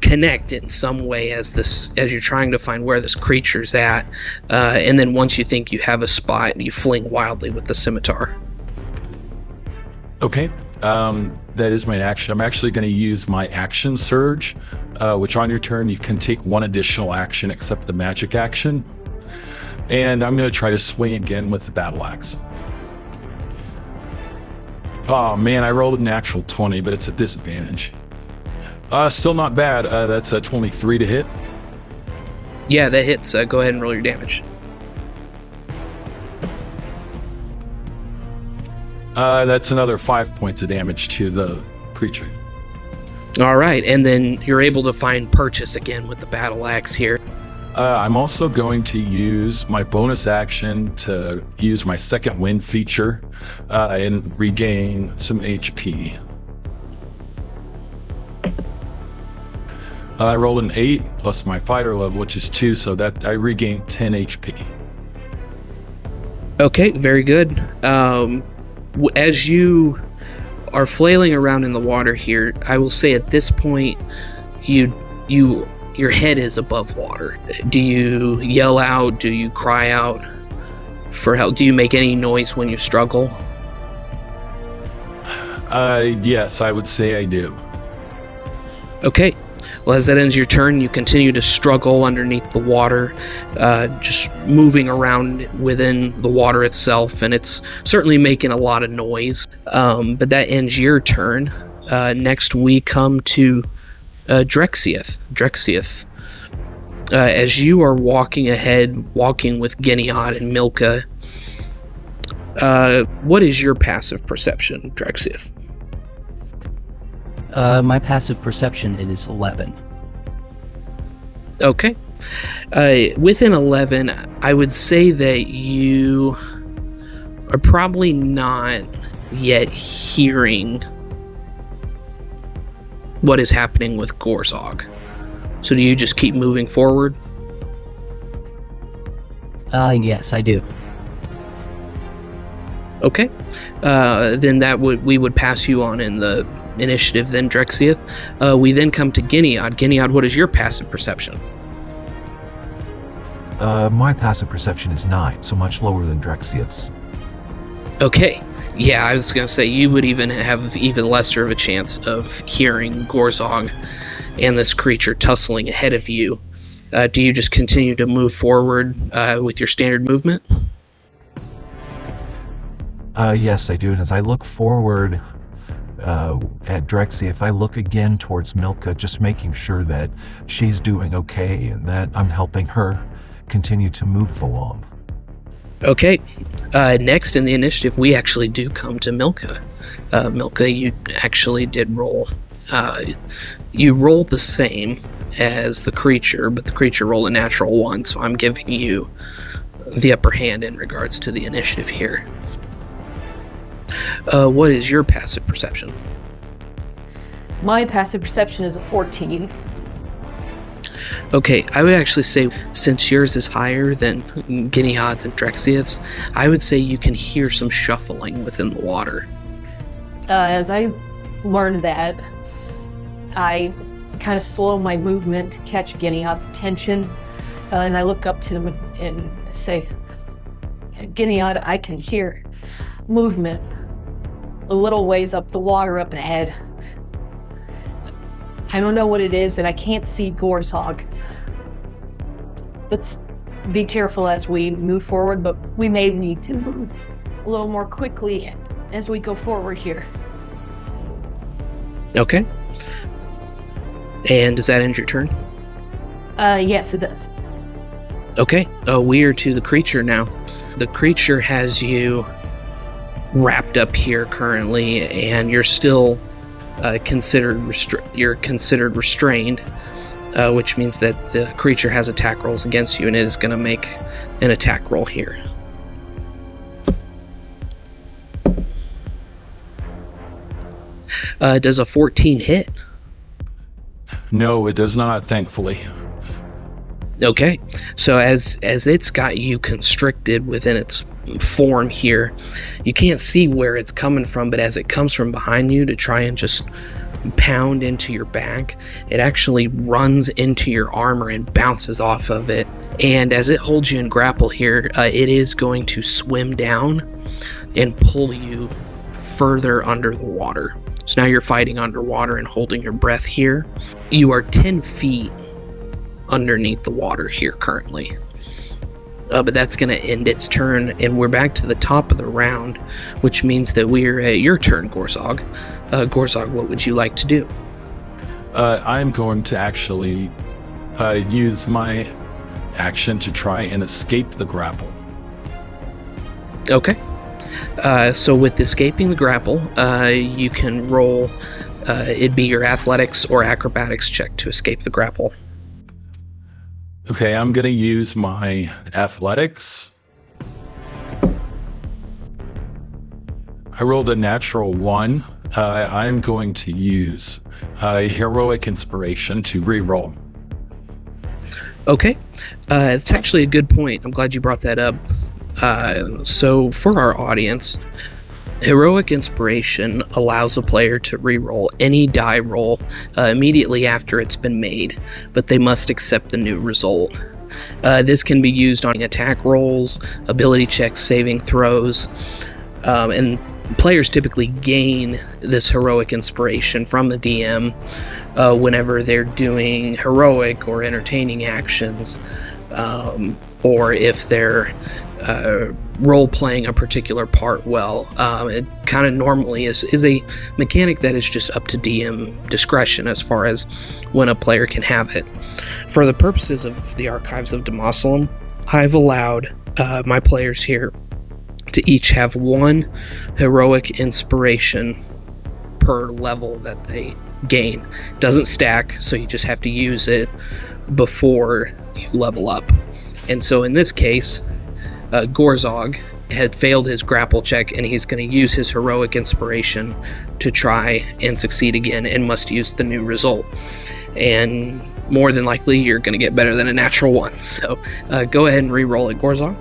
connect in some way as you're trying to find where this creature's at, and then once you think you have a spot, you fling wildly with the scimitar. Okay, that is my action. I'm actually going to use my action surge, which on your turn you can take one additional action except the magic action, and I'm going to try to swing again with the battle axe. Oh man, I rolled an actual 20, but it's a disadvantage. Still not bad. That's a 23 to hit. Yeah, that hits. Go ahead and roll your damage. That's another 5 points of damage to the creature. All right, and then you're able to find purchase again with the battle axe here. I'm also going to use my bonus action to use my second wind feature and regain some HP. I rolled an 8 plus my fighter level, which is 2, so that I regain 10 HP. Okay, very good. As you are flailing around in the water here, I will say at this point, your head is above water. Do you yell out? Do you cry out for help? Do you make any noise when you struggle? Yes, I would say I do. Okay. Well, as that ends your turn, you continue to struggle underneath the water, just moving around within the water itself, and it's certainly making a lot of noise. But that ends your turn. Next, we come to Drexiath. Drexiath, as you are walking ahead, walking with Gineod and Milcha, what is your passive perception, Drexiath? My passive perception is 11. Okay. Within 11, I would say that you are probably not yet hearing what is happening with Gorzog. So do you just keep moving forward? Yes, I do. Okay. Then we would pass you on in the initiative then, Drexiath. We then come to Gineod. Gineod, what is your passive perception? My passive perception is 9, so much lower than Drexiath's. Okay. Yeah, I was going to say you would even have even lesser of a chance of hearing Gorzog and this creature tussling ahead of you. Do you just continue to move forward with your standard movement? Yes, I do. And as I look forward at Drexiath, I look again towards Milcha, just making sure that she's doing okay and that I'm helping her continue to move along. Okay. Next in the initiative, we actually do come to Milcha. Milcha, you actually did roll. You rolled the same as the creature, but the creature rolled a natural 1, so I'm giving you the upper hand in regards to the initiative here. What is your passive perception? My passive perception is a 14. Okay, I would actually say, since yours is higher than Gineod's and Drexiath's, I would say you can hear some shuffling within the water. As I learned that, I kind of slow my movement to catch Gineod's attention, and I look up to him and say, Gineod, I can hear movement a little ways up the water up ahead. I don't know what it is, and I can't see Gorzog. Let's be careful as we move forward, but we may need to move a little more quickly as we go forward here. Okay. And does that end your turn? Yes, it does. Okay. We are to the creature now. The creature has you wrapped up here currently, and you're still considered restrained, which means that the creature has attack rolls against you, and it is going to make an attack roll here. Does a 14 hit? No, it does not, thankfully. Okay, so as it's got you constricted within its form here, you can't see where it's coming from, but as it comes from behind you to try and just pound into your back, it actually runs into your armor and bounces off of it. And as it holds you in grapple here, it is going to swim down and pull you further under the water. So now you're fighting underwater and holding your breath here. You are 10 feet underneath the water here currently. But that's going to end its turn, and we're back to the top of the round, which means that we're at your turn, Gorzog. Gorzog, what would you like to do? I'm going to actually use my action to try and escape the grapple. Okay. So with escaping the grapple, you can roll, it'd be your athletics or acrobatics check to escape the grapple. Okay, I'm going to use my athletics. I rolled a natural 1. I'm going to use heroic inspiration to reroll. Okay, it's actually a good point. I'm glad you brought that up. So for our audience, heroic inspiration allows a player to reroll any die roll immediately after it's been made, but they must accept the new result. This can be used on attack rolls, ability checks, saving throws, and players typically gain this heroic inspiration from the DM whenever they're doing heroic or entertaining actions, or if they're role-playing a particular part well. It kind of normally is a mechanic that is just up to DM discretion as far as when a player can have it. For the purposes of the Archives of Domaselum, I've allowed my players here to each have 1 heroic inspiration per level that they gain. It doesn't stack, so you just have to use it before you level up. And so in this case, Gorzog had failed his grapple check, and he's going to use his heroic inspiration to try and succeed again, and must use the new result. And more than likely, you're going to get better than a natural 1. So go ahead and re-roll it, Gorzog.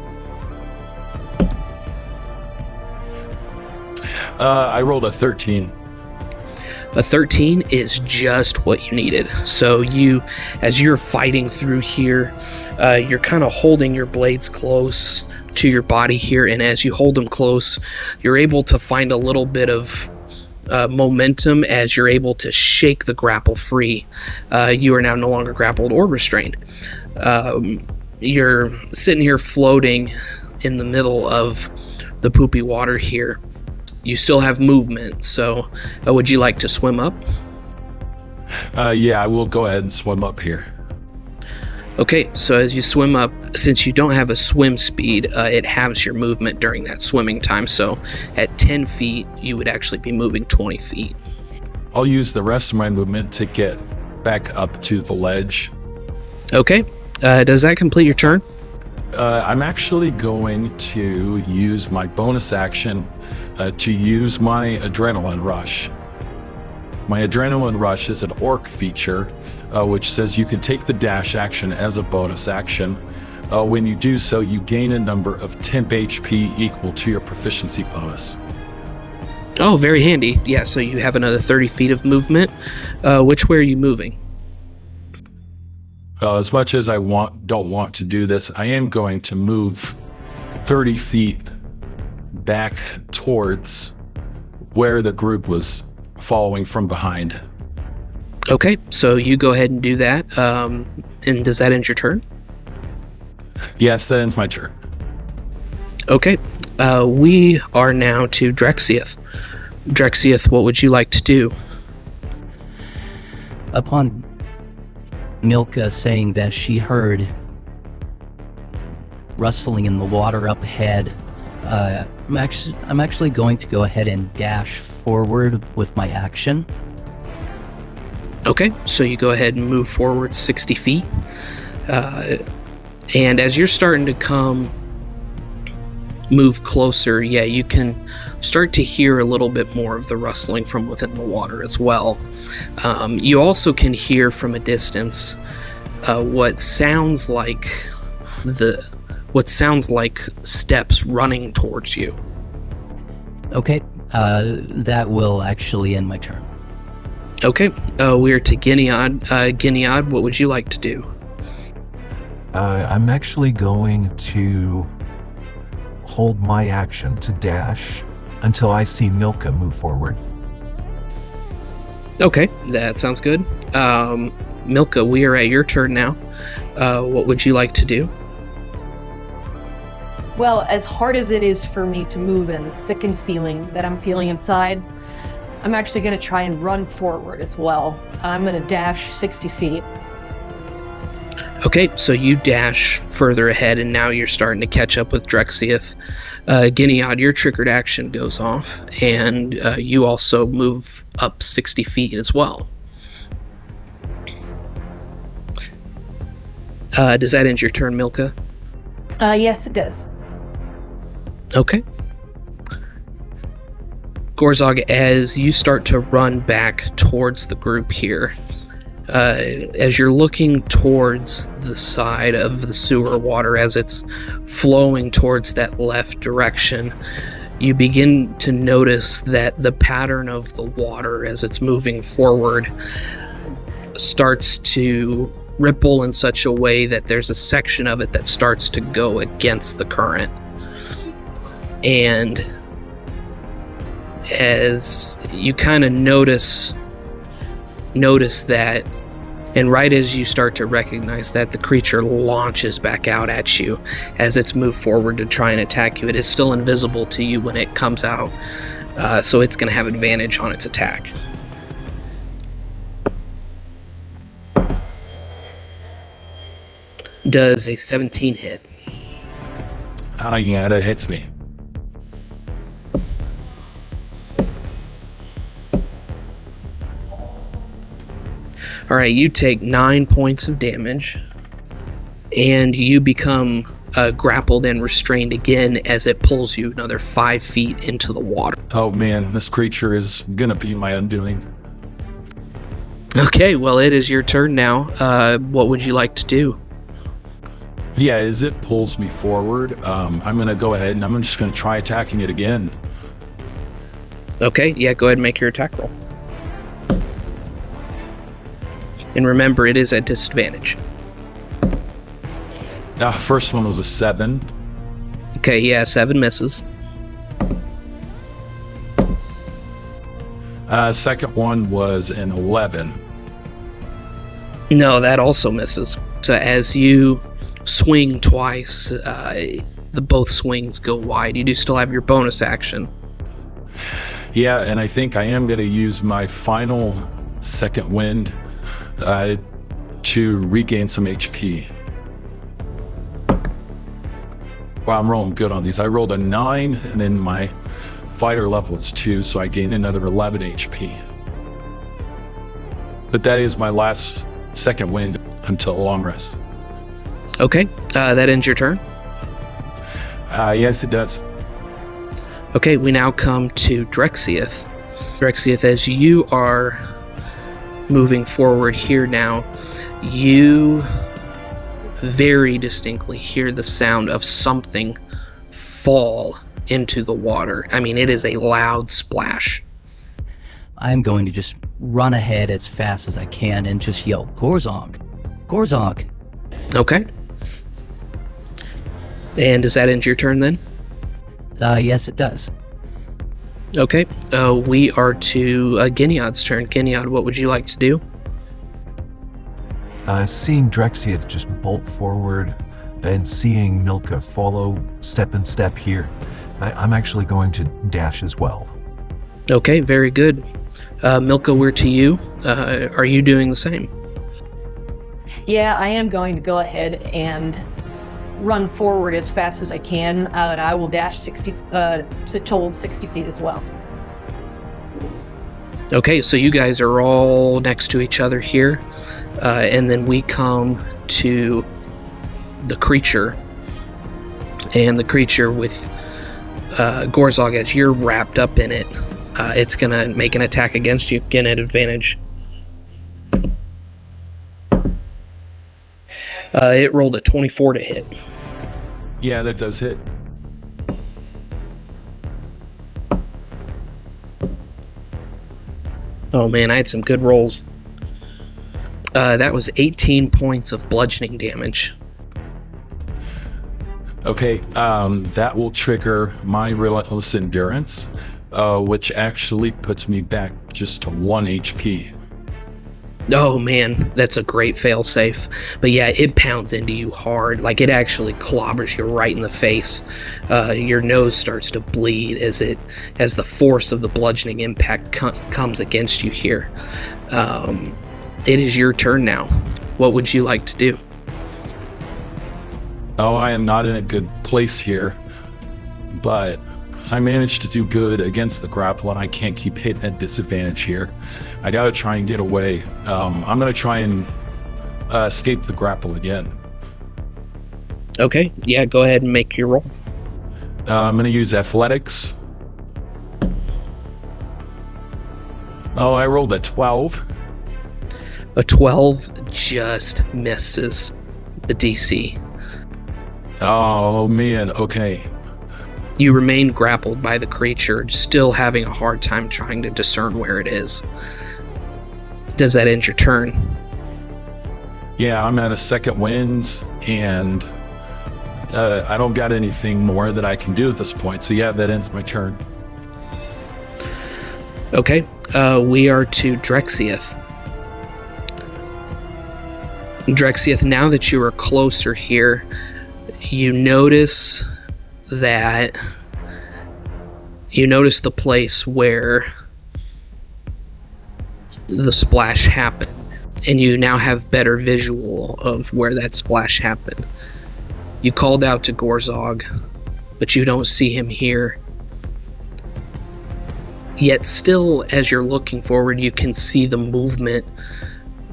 I rolled a 13. A 13 is just what you needed. So you, as you're fighting through here, you're kind of holding your blades close to your body here, and as you hold them close, you're able to find a little bit of momentum as you're able to shake the grapple free. You are now no longer grappled or restrained. You're sitting here floating in the middle of the poopy water here. You still have movement, so would you like to swim up? Yeah, I will go ahead and swim up here. Okay, so as you swim up, since you don't have a swim speed, it halves your movement during that swimming time, so at 10 feet, you would actually be moving 20 feet. I'll use the rest of my movement to get back up to the ledge. Okay, does that complete your turn? I'm actually going to use my bonus action to use my Adrenaline Rush. My Adrenaline Rush is an orc feature, which says you can take the dash action as a bonus action. When you do so, you gain a number of temp HP equal to your proficiency bonus. Oh, very handy. Yeah, so you have another 30 feet of movement. Which way are you moving? As much as I don't want to do this, I am going to move 30 feet back towards where the group was following from behind. Okay, so you go ahead and do that. And does that end your turn? Yes, that ends my turn. Okay, we are now to Drexiath. Drexiath, what would you like to do? Upon Milcha saying that she heard rustling in the water up ahead, I'm actually going to go ahead and dash forward with my action. Okay, so you go ahead and move forward 60 feet. And as you're starting to come move closer, yeah, you can start to hear a little bit more of the rustling from within the water as well. You also can hear from a distance what sounds like steps running towards you. Okay, that will actually end my turn. Okay, we're to Gineod. Gineod, what would you like to do? I'm actually going to hold my action to dash until I see Milcha move forward. Okay, that sounds good. Milcha, we are at your turn now. What would you like to do? Well, as hard as it is for me to move and the sickened feeling that I'm feeling inside, I'm actually going to try and run forward as well. I'm going to dash 60 feet. Okay, so you dash further ahead, and now you're starting to catch up with Drexiath. Gineod, your triggered action goes off, and you also move up 60 feet as well. Does that end your turn, Milcha? Yes, it does. Okay. Gorzog, as you start to run back towards the group here, as you're looking towards the side of the sewer water as it's flowing towards that left direction, you begin to notice that the pattern of the water as it's moving forward starts to ripple in such a way that there's a section of it that starts to go against the current. And as you kind of notice that, and right as you start to recognize that, the creature launches back out at you as it's moved forward to try and attack you. It is still invisible to you when it comes out, so it's going to have advantage on its attack. Does a 17 hit? Yeah, that hits me. Alright, you take 9 points of damage, and you become grappled and restrained again as it pulls you another 5 feet into the water. Oh man, this creature is gonna be my undoing. Okay, well, it is your turn now. What would you like to do? Yeah, as it pulls me forward, I'm gonna go ahead and I'm just gonna try attacking it again. Okay, yeah, go ahead and make your attack roll. And remember, it is at disadvantage. First one was a 7. Okay, yeah, 7 misses. Second one was an 11. No, that also misses. So as you swing twice, both swings go wide. You do still have your bonus action. Yeah, and I think I am gonna use my final second wind to regain some HP. Wow, I'm rolling good on these. I rolled a 9, and then my fighter level is 2, so I gained another 11 HP. But that is my last second wind until a long rest. Okay, that ends your turn. Yes, it does. Okay, we now come to Drexiath. Drexiath, as you are moving forward here now, you very distinctly hear the sound of something fall into the water. I mean, it is a loud splash. I'm going to just run ahead as fast as I can and just yell, Gorzog! Gorzog! Okay. And does that end your turn then? Yes, it does. Okay, we are to Gineod's turn. Gineod, what would you like to do? Seeing Drexiath just bolt forward and seeing Milcha follow step in step here, I'm actually going to dash as well. Okay, very good. Milcha, we're to you. Are you doing the same? Yeah, I am going to go ahead and run forward as fast as I can, and I will dash 60 to total 60 feet as well. Okay, so you guys are all next to each other here, and then we come to the creature, and the creature with Gorzog, as you're wrapped up in it, it's going to make an attack against you, again at advantage. It rolled a 24 to hit. Yeah, that does hit. Oh man, I had some good rolls. That was 18 points of bludgeoning damage. Okay, that will trigger my Relentless Endurance, which actually puts me back just to 1 HP. Oh man, that's a great failsafe. But yeah, it pounds into you hard. Like, it actually clobbers you right in the face. Your nose starts to bleed as the force of the bludgeoning impact comes against you here. It is your turn now. What would you like to do? Oh, I am not in a good place here, but I managed to do good against the grapple, and I can't keep hitting at disadvantage here. I gotta try and get away. I'm gonna try and escape the grapple again. Okay, yeah, go ahead and make your roll. I'm gonna use athletics. Oh, I rolled a 12. A 12 just misses the DC. Oh man, okay. You remain grappled by the creature, still having a hard time trying to discern where it is. Does that end your turn? Yeah, I'm at a second wind, and I don't got anything more that I can do at this point, so yeah, that ends my turn. Okay, we are to Drexiath. Drexiath, now that you are closer here, you notice the place where the splash happened, and you now have better visual of where that splash happened. You called out to Gorzog, but you don't see him here. Yet still, as you're looking forward, you can see the movement,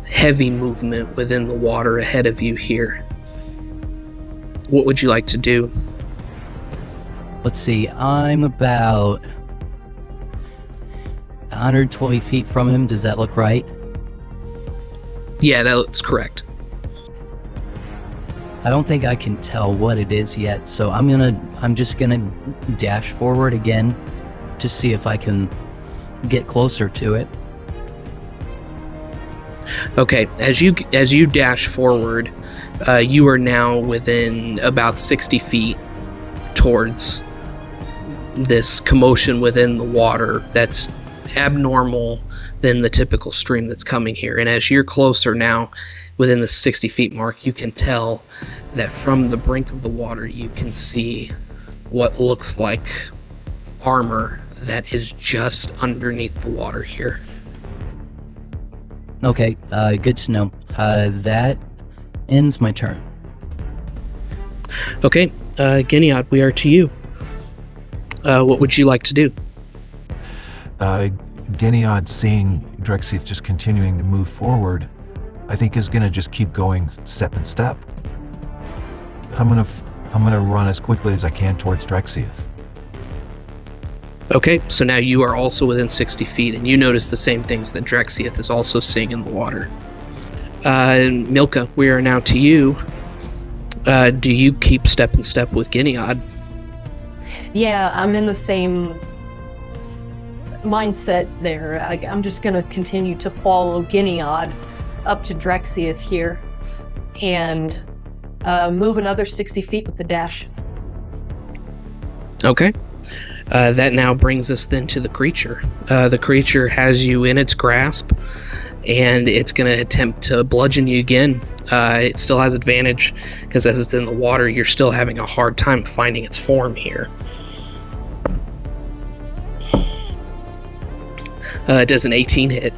heavy movement within the water ahead of you here. What would you like to do? Let's see, I'm about 120 feet from him. Does that look right? Yeah, that's correct. I don't think I can tell what it is yet, so I'm just gonna dash forward again to see if I can get closer to it. Okay, as you dash forward, you are now within about 60 feet towards this commotion within the water that's abnormal than the typical stream that's coming here. And as you're closer now, within the 60 feet mark, you can tell that from the brink of the water, you can see what looks like armor that is just underneath the water here. Okay, good to know. That ends my turn. Okay, Gineod, we are to you. What would you like to do? Gineod, seeing Drexiath just continuing to move forward, I think is gonna just keep going step and step. I'm gonna run as quickly as I can towards Drexiath. Okay, so now you are also within 60 feet, and you notice the same things that Drexiath is also seeing in the water. Milcha, we are now to you. Do you keep step and step with Gineod? Yeah, I'm in the same mindset there. I'm just going to continue to follow Gineod up to Drexiath here and move another 60 feet with the dash. Okay. That now brings us then to the creature. The creature has you in its grasp, and it's going to attempt to bludgeon you again. It still has advantage, because as it's in the water, you're still having a hard time finding its form here. Does an 18 hit?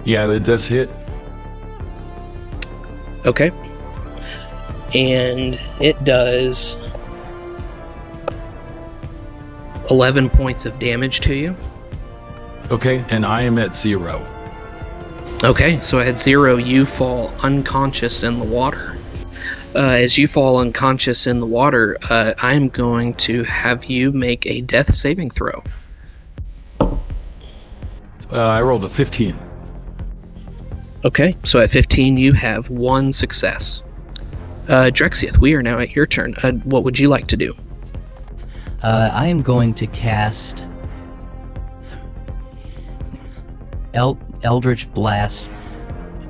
Yeah, it does hit. Okay. And it does 11 points of damage to you. Okay, and I am at 0. Okay, so at 0, you fall unconscious in the water. As you fall unconscious in the water, I'm going to have you make a death saving throw. I rolled a 15. Okay, so at 15 you have one success. Drexiath, we are now at your turn. What would you like to do? I am going to cast Eldritch Blast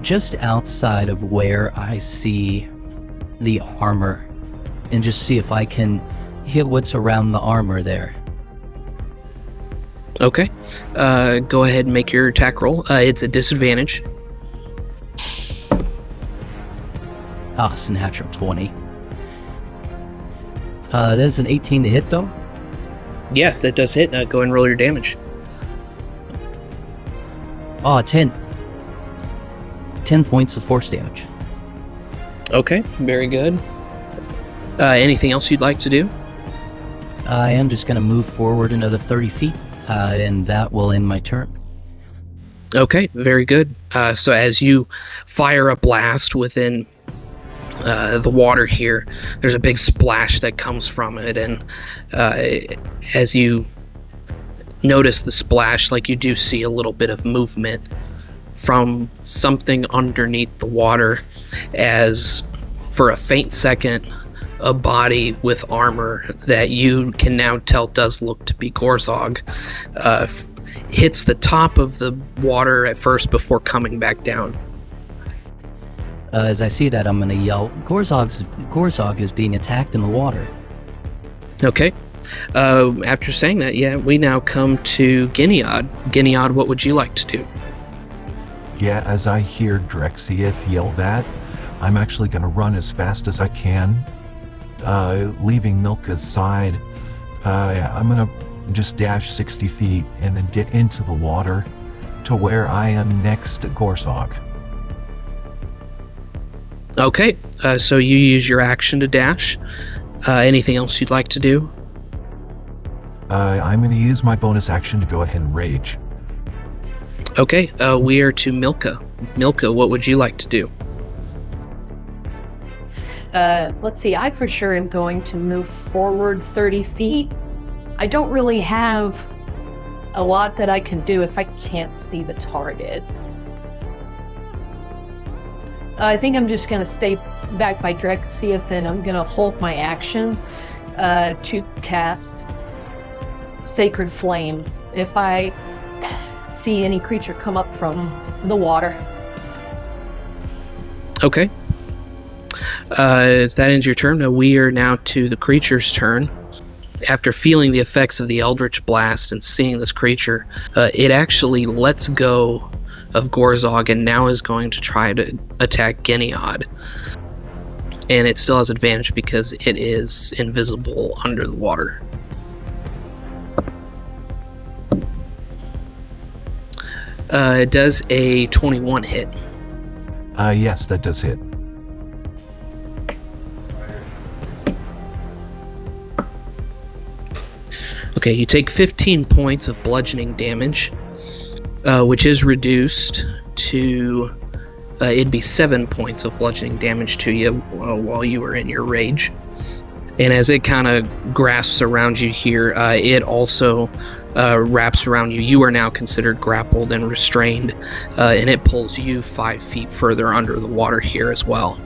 just outside of where I see the armor, and just see if I can hit what's around the armor there. Okay, go ahead and make your attack roll. It's a disadvantage. Ah, it's a natural 20. That is an 18 to hit, though? Yeah, that does hit. Go ahead and roll your damage. Oh, 10. 10 points of force damage. Okay, very good. Anything else you'd like to do? I am just going to move forward another 30 feet, and that will end my turn. Okay, very good. So as you fire a blast within the water here, there's a big splash that comes from it, and as you notice the splash, like, you do see a little bit of movement from something underneath the water, as for a faint second a body with armor that you can now tell does look to be Gorzog hits the top of the water at first before coming back down. As I see that, I'm going to yell, Gorzog is being attacked in the water. Okay. After saying that, yeah, we now come to Gineod. Gineod, what would you like to do? Yeah, as I hear Drexiath yell that, I'm actually going to run as fast as I can, leaving Milcha's side. I'm going to just dash 60 feet and then get into the water to where I am next to Gorzog. Okay, so you use your action to dash. Anything else you'd like to do? I'm going to use my bonus action to go ahead and rage. Okay, we are to Milcha. Milcha, what would you like to do? Let's see, I for sure am going to move forward 30 feet. I don't really have a lot that I can do if I can't see the target. I think I'm just going to stay back by Drexiath, and I'm going to hold my action to cast Sacred Flame if I see any creature come up from the water. Okay. That ends your turn. Now we are now to the creature's turn. After feeling the effects of the Eldritch Blast and seeing this creature, it actually lets go of Gorzog and now is going to try to attack Gineod. And it still has advantage because it is invisible under the water. It does a 21 hit. Yes, that does hit. Okay, you take 15 points of bludgeoning damage, which is reduced to, it'd be 7 points of bludgeoning damage to you while you were in your rage. And as it kind of grasps around you here, it also wraps around you. You are now considered grappled and restrained, and it pulls you 5 feet further under the water here as well.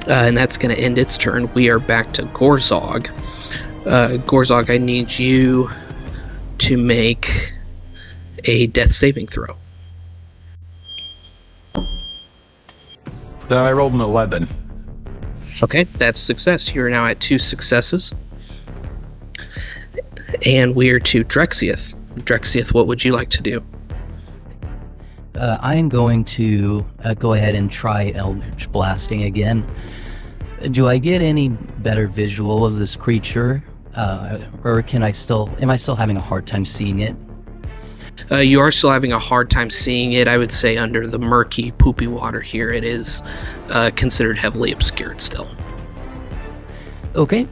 And that's going to end its turn. We are back to Gorzog. Gorzog, I need you to make a death saving throw. I rolled an 11. Okay, that's success. You're now at 2 successes. And we're to Drexiath. Drexiath, what would you like to do? I am going to go ahead and try Eldritch Blasting again. Do I get any better visual of this creature? Or am I still having a hard time seeing it? You are still having a hard time seeing it. I would say under the murky, poopy water here, it is considered heavily obscured still. Okay.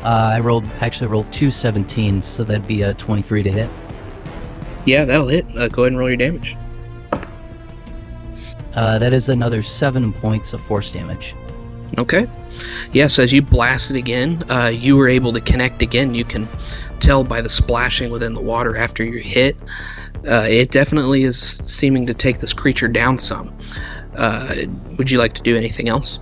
I rolled 2 17s, so that'd be a 23 to hit. Yeah, that'll hit. Go ahead and roll your damage. That is another 7 points of force damage. Okay. Yes, as you blast it again, you were able to connect again. You can tell by the splashing within the water after you hit. It definitely is seeming to take this creature down some. Would you like to do anything else?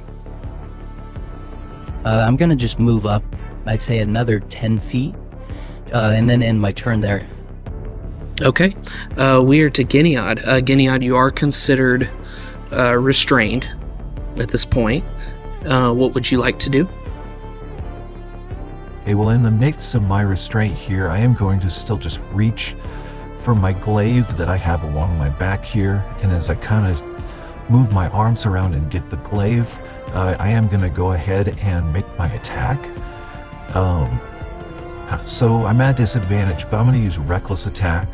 I'm gonna just move up, I'd say another 10 feet, and then end my turn there. Okay. We are to Gineod. Gineod, you are considered restrained at this point. What would you like to do? Okay, well, in the midst of my restraint here, I am going to still just reach for my glaive that I have along my back here, and as I kind of move my arms around and get the glaive, I am going to go ahead and make my attack. So I'm at disadvantage, but I'm going to use Reckless Attack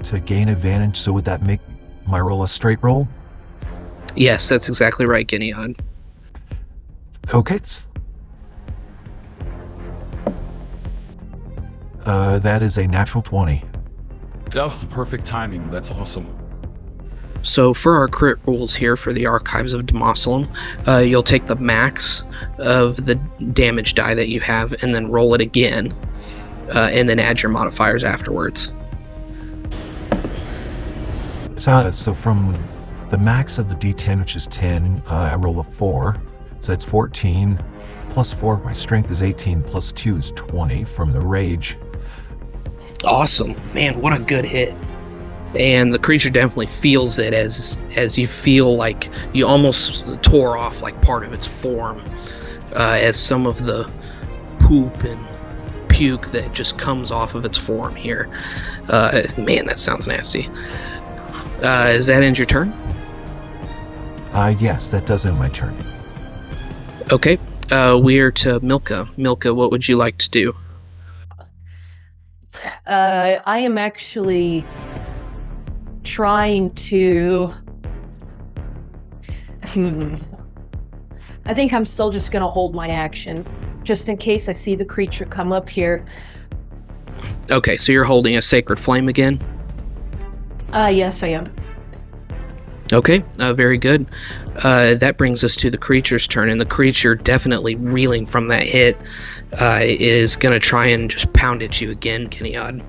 to gain advantage. So would that make my roll a straight roll? Yes, that's exactly right, Gineod. Okay. That is a natural 20. That was perfect timing. That's awesome. So for our crit rules here for the Archives of Domaselum, you'll take the max of the damage die that you have and then roll it again, and then add your modifiers afterwards. So from the max of the D10, which is 10, I roll a 4. So that's 14. Plus 4, my strength is 18. Plus 2 is 20 from the rage. Awesome. Man, what a good hit. And the creature definitely feels it as you feel like you almost tore off like part of its form, as some of the poop and puke that just comes off of its form here. Man, that sounds nasty. Does that end your turn? Yes, that does end my turn. Okay. We're to Milcha. Milcha, what would you like to do? I am actually trying to... I think I'm still just going to hold my action, just in case I see the creature come up here. Okay, so you're holding a Sacred Flame again? Yes, I am. Okay, very good. That brings us to the creature's turn, and the creature, definitely reeling from that hit, is going to try and just pound at you again, Gineod.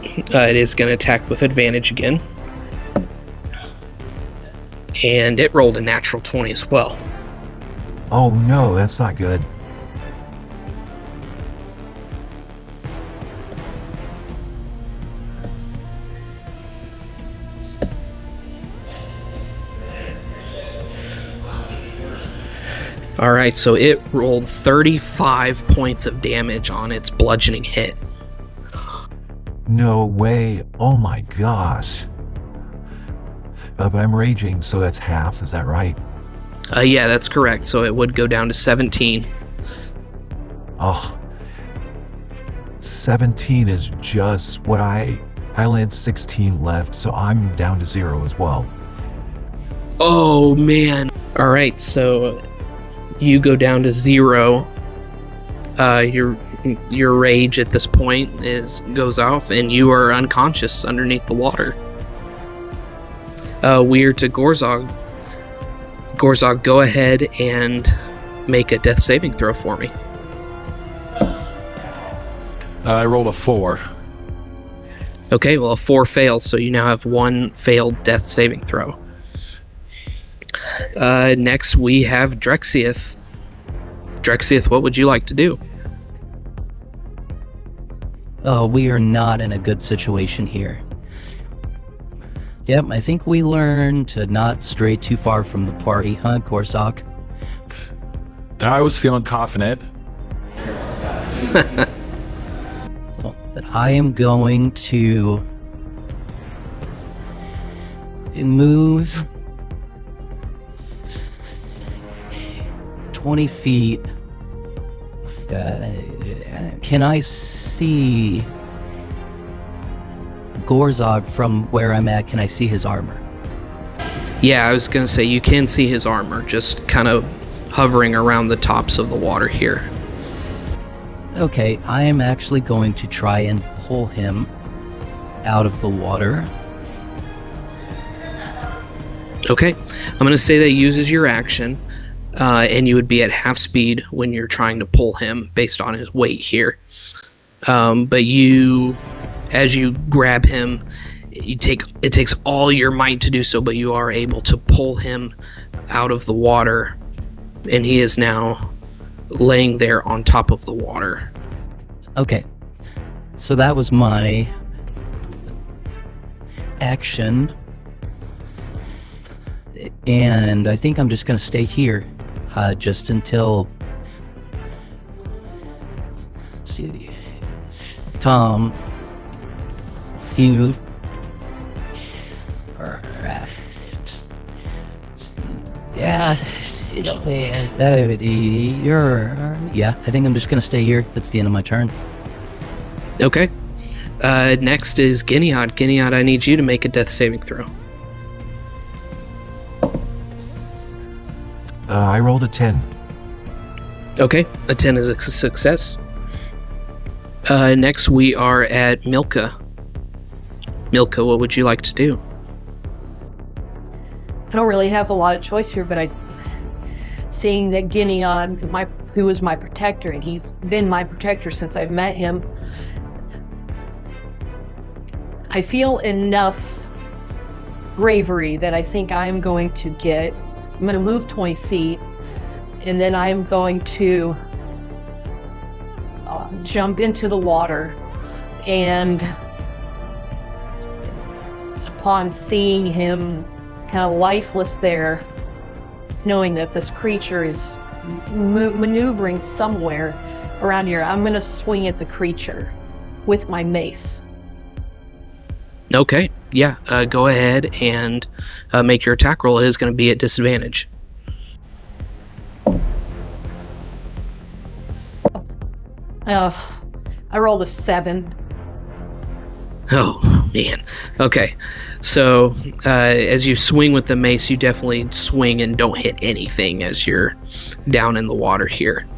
It is going to attack with advantage again. And it rolled a natural 20 as well. Oh no, that's not good. Alright, so it rolled 35 points of damage on its bludgeoning hit. No way. Oh my gosh. But I'm raging, so that's half. Is that right? Yeah, that's correct. So it would go down to 17. Oh. 17 is just what I land 16 left, so I'm down to 0 as well. Oh, man. Alright, so you go down to 0. Your rage at this point goes off, and you are unconscious underneath the water. We're to Gorzog. Gorzog, go ahead and make a death saving throw for me. I rolled a 4. Okay, well, a 4 failed, so you now have 1 failed death saving throw. Next, we have Drexiath. Drexiath, what would you like to do? Oh, we are not in a good situation here. Yep, I think we learned to not stray too far from the party, huh, Gorzog? I was feeling confident. Well, but I am going to move 20 feet. Can I see Gorzog from where I'm at? Can I see his armor? Yeah, I was going to say you can see his armor just kind of hovering around the tops of the water here. Okay, I am actually going to try and pull him out of the water. Okay, I'm going to say that uses your action, and you would be at half speed when you're trying to pull him based on his weight here. But as you grab him, it takes all your might to do so, but you are able to pull him out of the water, and he is now laying there on top of the water. Okay, so that was my action, and I think I'm just gonna stay here, just until Tom, you, yeah, I think I'm just gonna stay here. That's the end of my turn. Okay. Next is Gineod. Gineod, I need you to make a death saving throw. I rolled a 10. Okay, a 10 is a success. Next we are at Milcha. Milcha, what would you like to do? I don't really have a lot of choice here, but seeing that Gineod, who was my protector, and he's been my protector since I've met him, I feel enough bravery that I think I'm going to move 20 feet, and then I'm going to jump into the water, and upon seeing him kind of lifeless there, knowing that this creature is maneuvering somewhere around here, I'm going to swing at the creature with my mace. Okay, yeah, go ahead and make your attack roll. It is going to be at disadvantage. I rolled a 7. Oh, man. Okay, so as you swing with the mace, you definitely swing and don't hit anything as you're down in the water here.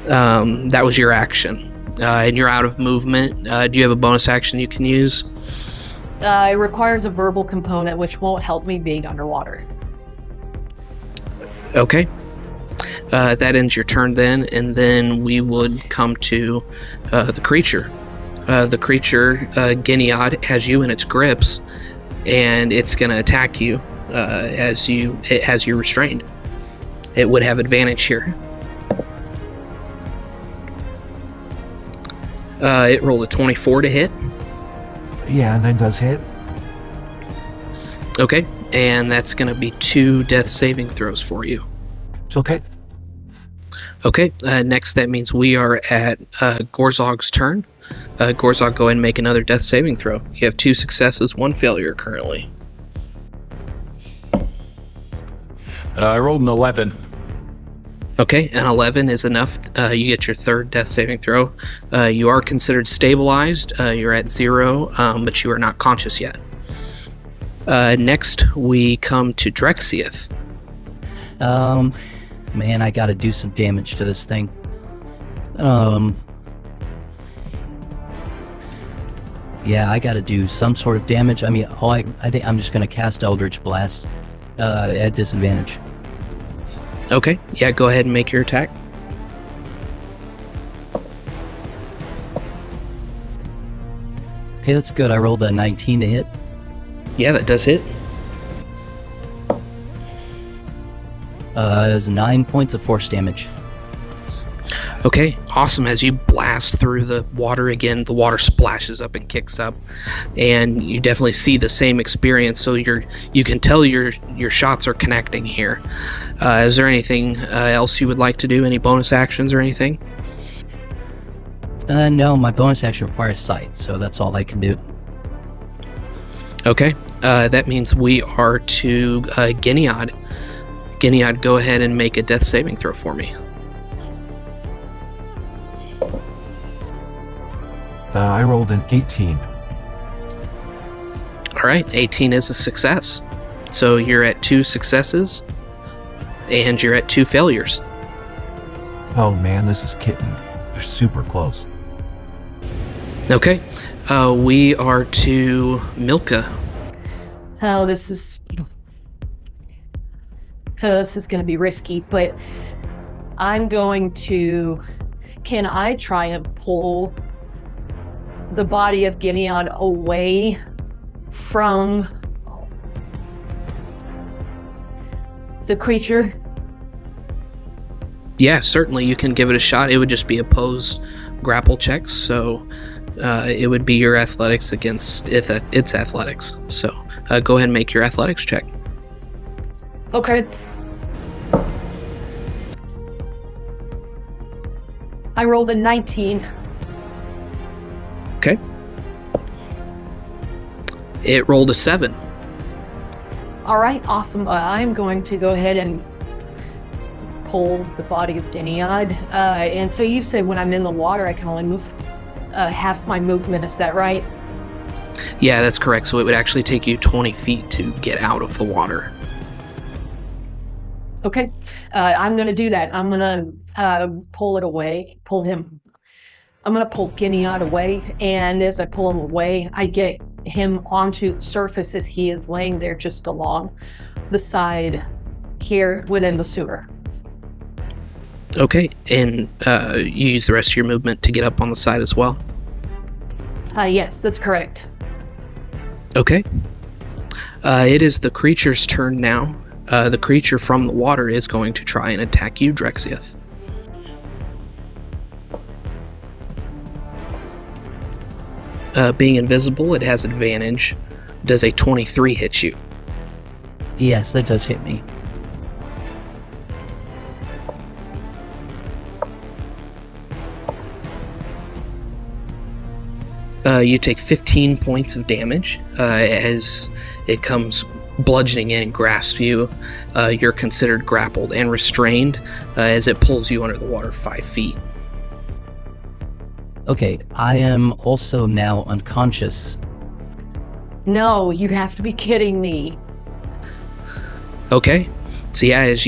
That was your action. And you're out of movement. Do you have a bonus action you can use? It requires a verbal component, which won't help me being underwater. Okay. That ends your turn then, and then we would come to the creature. The creature, Gineod, has you in its grips, and it's going to attack you as it has you restrained. It would have advantage here. It rolled a 24 to hit. Yeah, that does hit. Okay, and that's going to be 2 death saving throws for you. It's okay. Okay, next that means we are at Gorzog's turn. Gorzog, go ahead and make another death saving throw. You have 2 successes, 1 failure currently. I rolled an 11. Okay, an 11 is enough. You get your 3rd death saving throw. You are considered stabilized. You're at 0, but you are not conscious yet. Next, we come to Drexiath. Man, I gotta do some damage to this thing. Yeah, I gotta do some sort of damage. I mean, I think I'm just gonna cast Eldritch Blast at disadvantage. Okay, yeah, go ahead and make your attack. Okay, that's good. I rolled a 19 to hit. Yeah, that does hit. It was 9 points of force damage. Okay, awesome. As you blast through the water again, the water splashes up and kicks up, and you definitely see the same experience. So you can tell your shots are connecting here. Is there anything else you would like to do? Any bonus actions or anything? No, my bonus action requires sight, so that's all I can do. Okay, that means we are to Gineod. Gineod, go ahead and make a death saving throw for me. I rolled an 18. All right, 18 is a success. So you're at 2 successes, and you're at 2 failures. Oh man, this is kitten. They're super close. Okay, we are to Milcha. Oh, this is... this is going to be risky, but I'm going to... Can I try and pull the body of Gineod away from the creature? Yeah, certainly you can give it a shot. It would just be opposed grapple checks, so it would be your athletics against its athletics. So go ahead and make your athletics check. Okay. I rolled a 19. Okay. It rolled a 7. All right, awesome. I'm going to go ahead and pull the body of Gineod. And so you said when I'm in the water, I can only move half my movement. Is that right? Yeah, that's correct. So it would actually take you 20 feet to get out of the water. Okay. I'm going to do that. I'm going to pull it away, I'm going to pull Gineod away. And as I pull him away, I get him onto the surface as he is laying there just along the side here within the sewer. Okay, and you use the rest of your movement to get up on the side as well? Yes, that's correct. Okay. It is the creature's turn now. The creature from the water is going to try and attack you, Drexiath. Being invisible, it has advantage. Does a 23 hit you? Yes, that does hit me. You take 15 points of damage as it comes bludgeoning in and grasps you. You're considered grappled and restrained as it pulls you under the water 5 feet. Okay, I am also now unconscious. No, you have to be kidding me. Okay, so yeah, as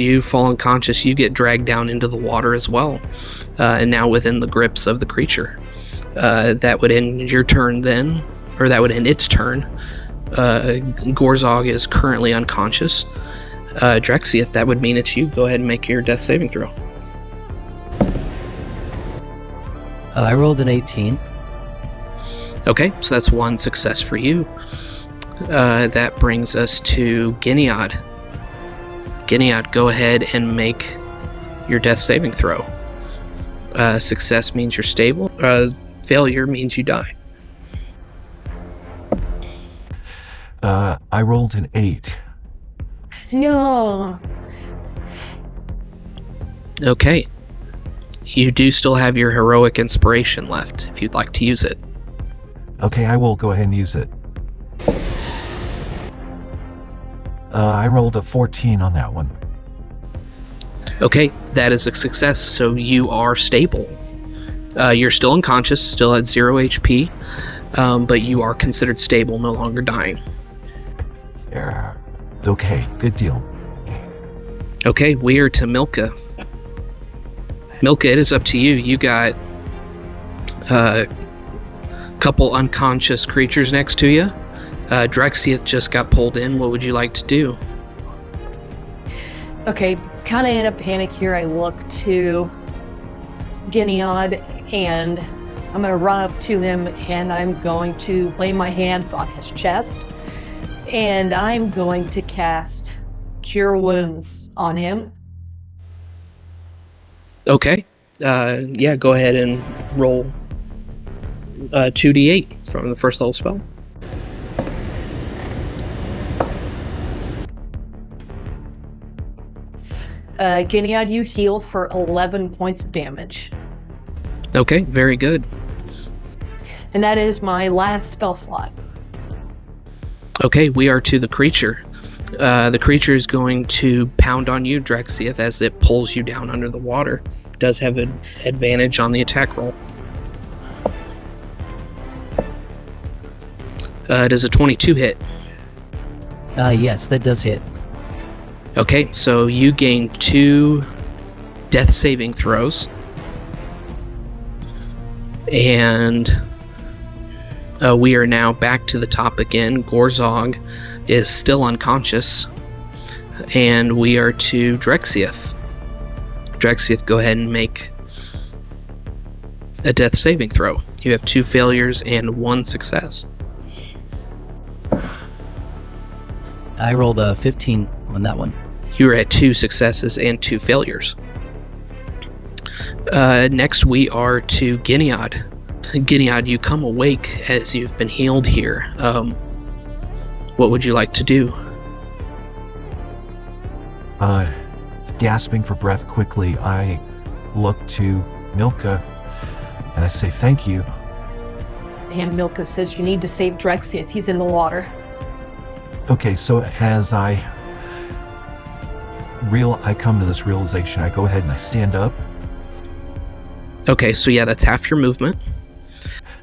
you fall unconscious, you get dragged down into the water as well, and now within the grips of the creature. That would end your turn then, or that would end its turn. Gorzog is currently unconscious. Drexiath, that would mean it's you. Go ahead and make your death saving throw. I rolled an 18. Okay, so that's one success for you. That brings us to Gineod. Gineod, go ahead and make your death saving throw. Success means you're stable. Failure means you die. I rolled an 8. No. Okay. You do still have your heroic inspiration left, if you'd like to use it. Okay, I will go ahead and use it. I rolled a 14 on that one. Okay, that is a success, so you are stable. You're still unconscious, still at 0 HP, but you are considered stable, no longer dying. Yeah. Okay, good deal. Okay, we are to Milcha. Milcha, it is up to you. You got a couple unconscious creatures next to you. Drexiath just got pulled in. What would you like to do? Okay, kind of in a panic here, I look to Gineod and I'm going to run up to him and I'm going to lay my hands on his chest and I'm going to cast Cure Wounds on him. Okay. Yeah, go ahead and roll 2d8 from the first level spell. Gineod, you heal for 11 points of damage. Okay, very good. And that is my last spell slot. Okay, we are to the creature. The creature is going to pound on you, Drexiath, as it pulls you down under the water. It does have an advantage on the attack roll. Does a 22 hit? Yes, that does hit. Okay, so you gain 2 death saving throws. And we are now back to the top again. Gorzog is still unconscious. And we are to Drexiath. Drexiath, go ahead and make a death saving throw. You have 2 failures and 1 success. I rolled a 15 on that one. You are at 2 successes and 2 failures. Next, we are to Gineod. Gineod, you come awake as you've been healed here. What would you like to do? Gasping for breath quickly, I look to Milcha and I say thank you. And Milcha says, you need to save Drexiath. He's in the water. Okay, so as I come to this realization, I go ahead and I stand up. Okay, so yeah, that's half your movement.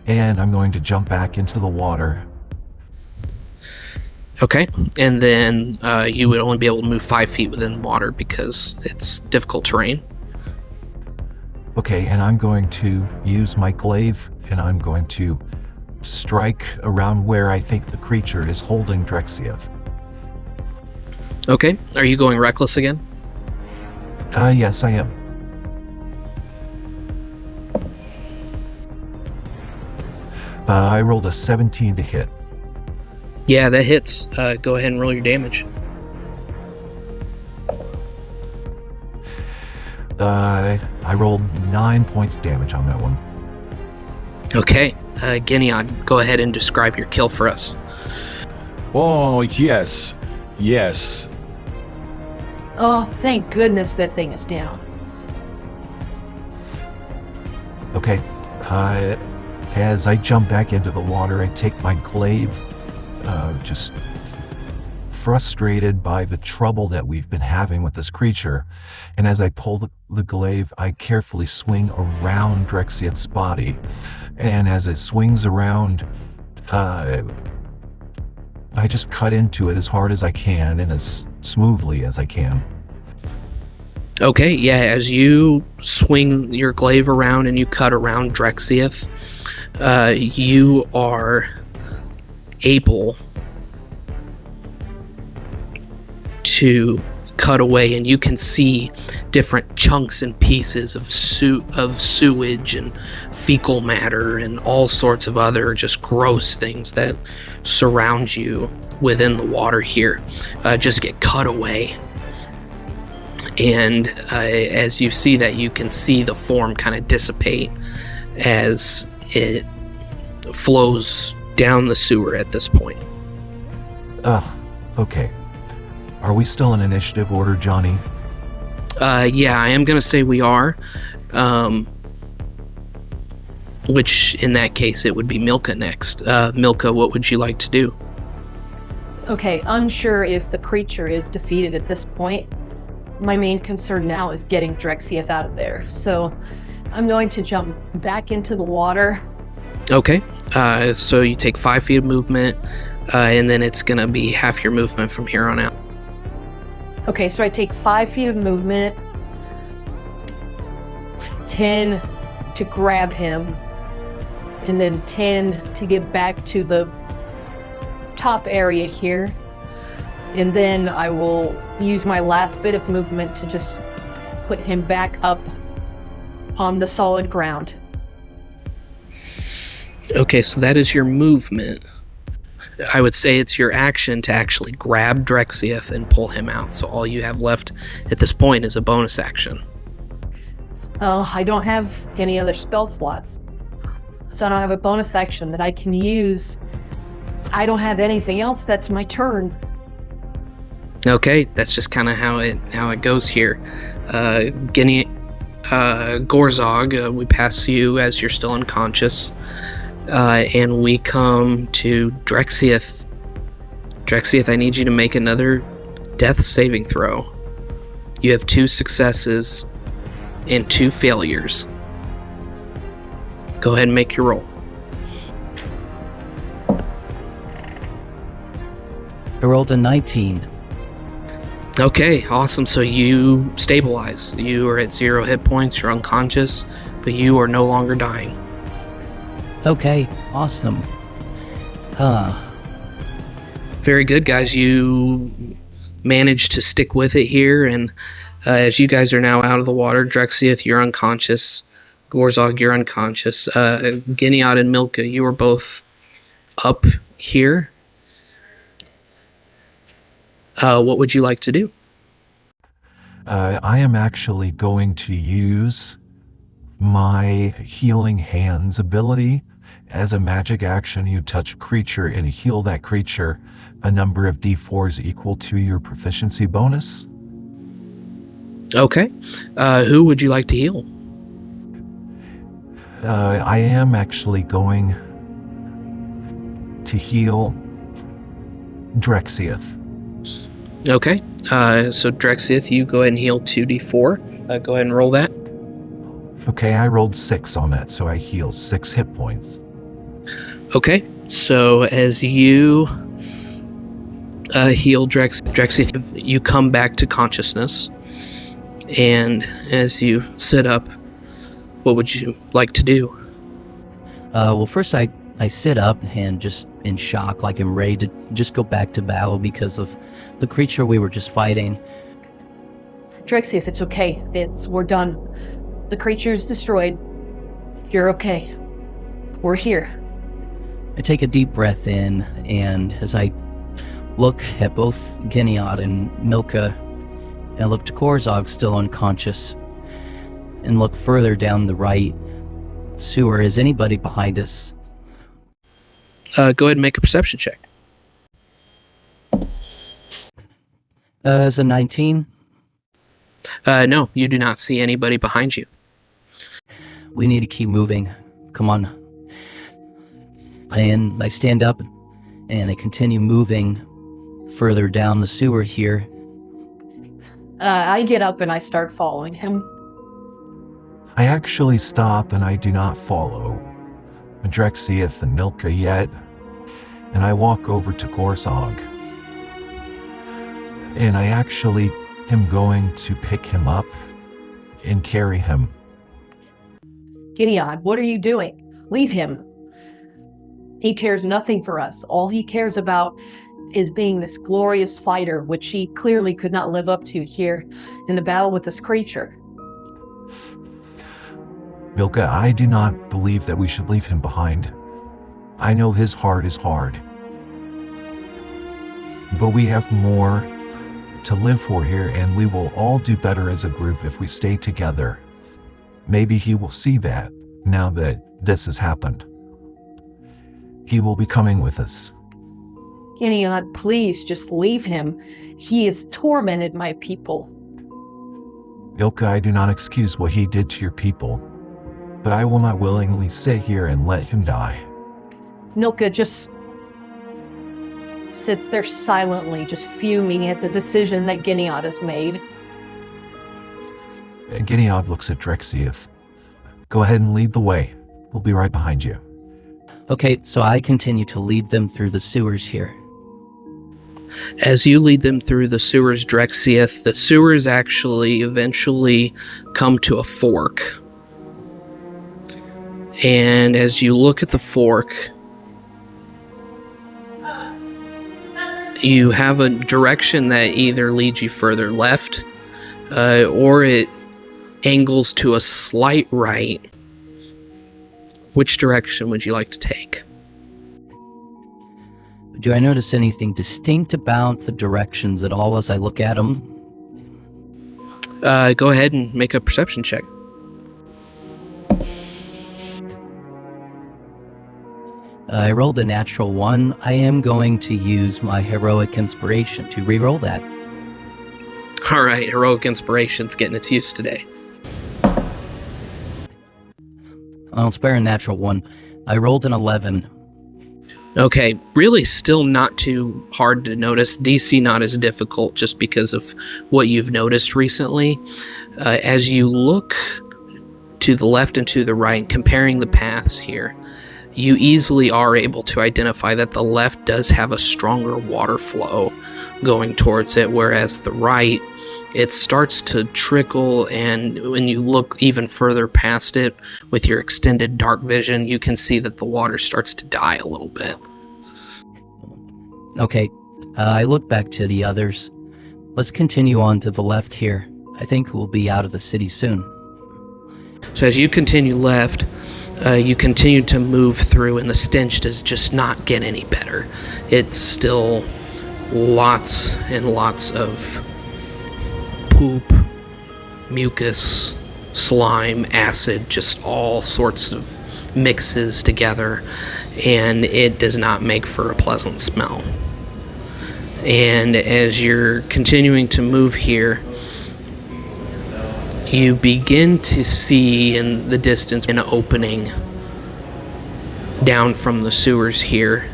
And I'm going to jump back into the water. Okay, and then you would only be able to move 5 feet within the water because it's difficult terrain. Okay, and I'm going to use my glaive and I'm going to strike around where I think the creature is holding Drexiath. Okay, are you going reckless again? Yes, I am. I rolled a 17 to hit. Yeah, that hits. Go ahead and roll your damage. I rolled 9 points of damage on that one. Okay, Gineod, go ahead and describe your kill for us. Oh, yes. Yes. Oh, thank goodness that thing is down. Okay, as I jump back into the water, I take my glaive, just frustrated by the trouble that we've been having with this creature. And as I pull the glaive, I carefully swing around Drexiath's body. And as it swings around, I just cut into it as hard as I can and as smoothly as I can. Okay, yeah, as you swing your glaive around and you cut around Drexiath, you are able to cut away, and you can see different chunks and pieces of sewage and fecal matter and all sorts of other just gross things that surround you within the water here just get cut away. And as you see that, you can see the form kind of dissipate as it flows down the sewer at this point. Okay. Are we still in initiative order, Johnny? Yeah, I am going to say we are. Which, in that case, it would be Milcha next. Milcha, what would you like to do? Okay, unsure if the creature is defeated at this point. My main concern now is getting Drexiath out of there. So I'm going to jump back into the water. Okay, so you take 5 feet of movement, and then it's going to be half your movement from here on out. Okay, so I take 5 feet of movement, 10 to grab him, and then 10 to get back to the top area here. And then I will use my last bit of movement to just put him back up on the solid ground. Okay, so that is your movement. I would say it's your action to actually grab Drexiath and pull him out. So all you have left at this point is a bonus action. I don't have any other spell slots. So I don't have a bonus action that I can use. I don't have anything else. That's my turn. Okay, that's just kind of how it goes here. Gorzog, we pass you as you're still unconscious. And we come to Drexiath. Drexiath, I need you to make another death saving throw. You have 2 successes and 2 failures. Go ahead and make your roll. I rolled a 19. Okay, awesome. So you stabilize. You are at 0 hit points, you're unconscious, but you are no longer dying. Okay, awesome. Very good, guys. You manage to stick with it here, and as you guys are now out of the water, Drexiath, you're unconscious. Gorzog, you're unconscious. Gineod and Milcha, you are both up here. What would you like to do? I am actually going to use my Healing Hands ability. As a magic action, you touch a creature and heal that creature a number of d4s equal to your proficiency bonus. Okay. Who would you like to heal? I am actually going to heal Drexiath. Okay. So Drexiath, you go ahead and heal 2d4. Go ahead and roll that. Okay, I rolled 6 on that, so I heal 6 hit points. Okay. So as you heal Drexiath, you come back to consciousness. And as you sit up, what would you like to do? Well, first I sit up and just in shock, like I'm ready to just go back to battle because of the creature we were just fighting. Drexiath, it's okay. We're done. The creature's destroyed. You're okay. We're here. I take a deep breath in, and as I look at both Gineod and Milcha, and I look to Gorzog, still unconscious, and look further down the right sewer. Is anybody behind us? Go ahead and make a perception check. As a 19. No, you do not see anybody behind you. We need to keep moving. Come on. And I stand up, and I continue moving further down the sewer here. I get up and I start following him. I actually stop and I do not follow Drexiath and Milcha yet, and I walk over to Gorzog. And I actually am going to pick him up and carry him. Gineod, what are you doing? Leave him. He cares nothing for us. All he cares about is being this glorious fighter, which he clearly could not live up to here in the battle with this creature. Milcha, I do not believe that we should leave him behind. I know his heart is hard. But we have more to live for here, and we will all do better as a group if we stay together. Maybe he will see that now that this has happened. He will be coming with us. Gineod, please just leave him. He has tormented my people. Milcha, I do not excuse what he did to your people, but I will not willingly sit here and let him die. Milcha just sits there silently, just fuming at the decision that Gineod has made. And Gineod looks at Drexiath. Go ahead and lead the way. We'll be right behind you. Okay, so I continue to lead them through the sewers here. As you lead them through the sewers, Drexiath, the sewers actually eventually come to a fork. And as you look at the fork, you have a direction that either leads you further left, or it angles to a slight right. Which direction would you like to take? Do I notice anything distinct about the directions at all as I look at them? Go ahead and make a perception check. I rolled a natural 1. I am going to use my heroic inspiration to re-roll that. Alright, heroic inspiration's getting its use today. I'll spare a natural 1. I rolled an 11. Okay, really still not too hard to notice. DC not as difficult just because of what you've noticed recently. As you look to the left and to the right, comparing the paths here, you easily are able to identify that the left does have a stronger water flow going towards it, whereas the right, it starts to trickle, and when you look even further past it with your extended dark vision, you can see that the water starts to die a little bit. Okay, I look back to the others. Let's continue on to the left here. I think we'll be out of the city soon. So as you continue left, you continue to move through, and the stench does just not get any better. It's still lots and lots of poop, mucus, slime, acid, just all sorts of mixes together, and it does not make for a pleasant smell. And as you're continuing to move here, you begin to see in the distance an opening down from the sewers here.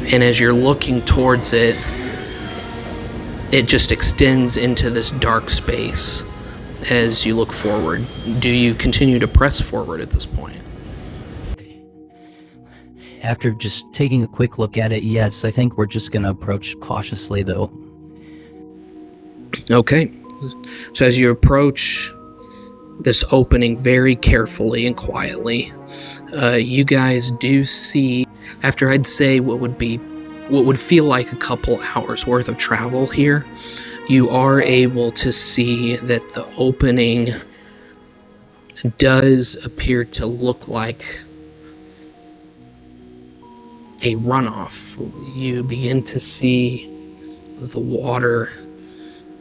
And as you're looking towards it, it just extends into this dark space as you look forward. Do you continue to press forward at this point? After just taking a quick look at it, yes, I think we're just going to approach cautiously, though. Okay. So as you approach this opening very carefully and quietly, you guys do see, after I'd say what would feel like a couple hours worth of travel here, you are able to see that the opening does appear to look like a runoff. You begin to see the water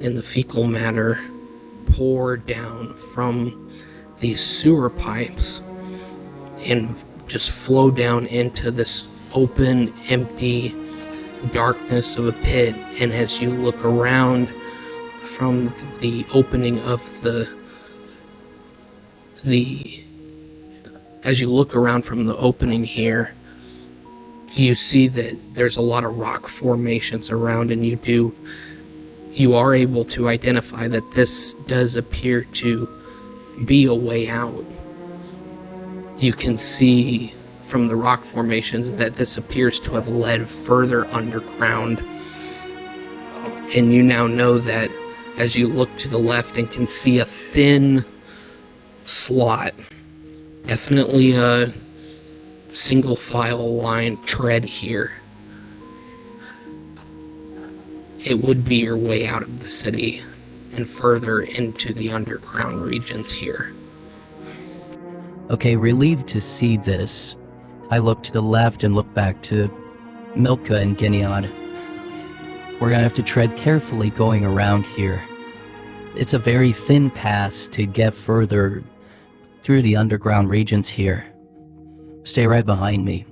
and the fecal matter pour down from these sewer pipes and just flow down into this open, empty darkness of a pit. And as you look around from the opening of as you look around from the opening here, you see that there's a lot of rock formations around, and you are able to identify that this does appear to be a way out. You can see from the rock formations that this appears to have led further underground. And you now know that as you look to the left and can see a thin slot, definitely a single file line tread here, it would be your way out of the city and further into the underground regions here. Okay, relieved to see this, I look to the left and look back to Milcha and Gineod. We're gonna have to tread carefully going around here. It's a very thin pass to get further through the underground regions here. Stay right behind me.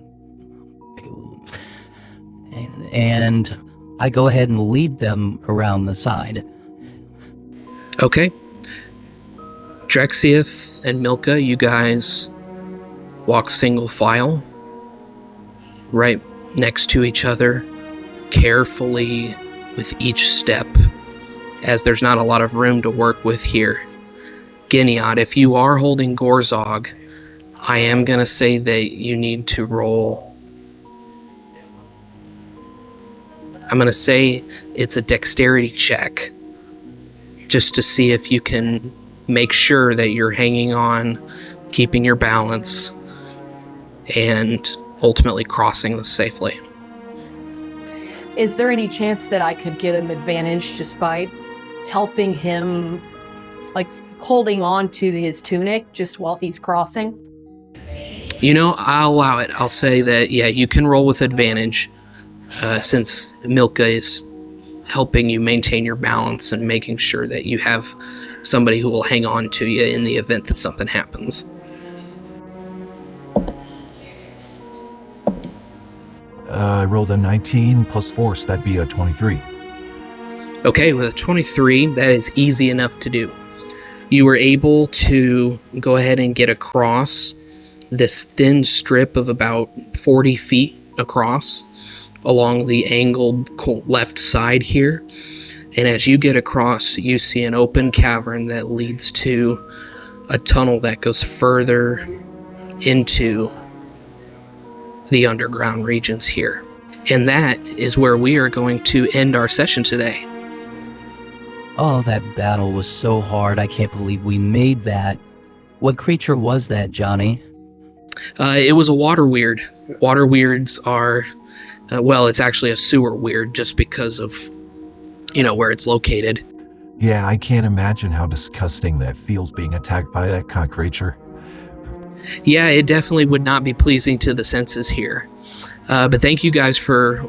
And I go ahead and lead them around the side. Okay. Drexiath and Milcha, you guys walk single file, right next to each other, carefully with each step, as there's not a lot of room to work with here. Gineod, if you are holding Gorzog, I am going to say that you need to roll. I'm going to say it's a dexterity check, just to see if you can make sure that you're hanging on, keeping your balance, and ultimately crossing this safely. Is there any chance that I could get him advantage just by helping him, like holding on to his tunic just while he's crossing? You know, I'll allow it. I'll say that, yeah, you can roll with advantage, since Milcha is helping you maintain your balance and making sure that you have somebody who will hang on to you in the event that something happens. I rolled a 19 plus 4, so that'd be a 23. Okay, with a 23, that is easy enough to do. You were able to go ahead and get across this thin strip of about 40 feet across along the angled left side here. And as you get across, you see an open cavern that leads to a tunnel that goes further into the underground regions here. And that is where we are going to end our session today. Oh, that battle was so hard. I can't believe we made that. What creature was that, Johnny? It was a water weird. Water weirds are, well, it's actually a sewer weird just because of, where it's located. Yeah, I can't imagine how disgusting that feels being attacked by that kind of creature. Yeah, it definitely would not be pleasing to the senses here. But thank you guys for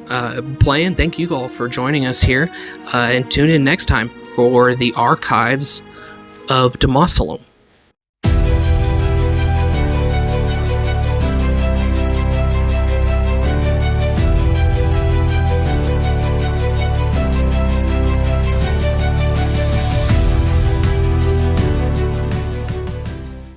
playing. Thank you all for joining us here. And tune in next time for the Archives of Domaselum.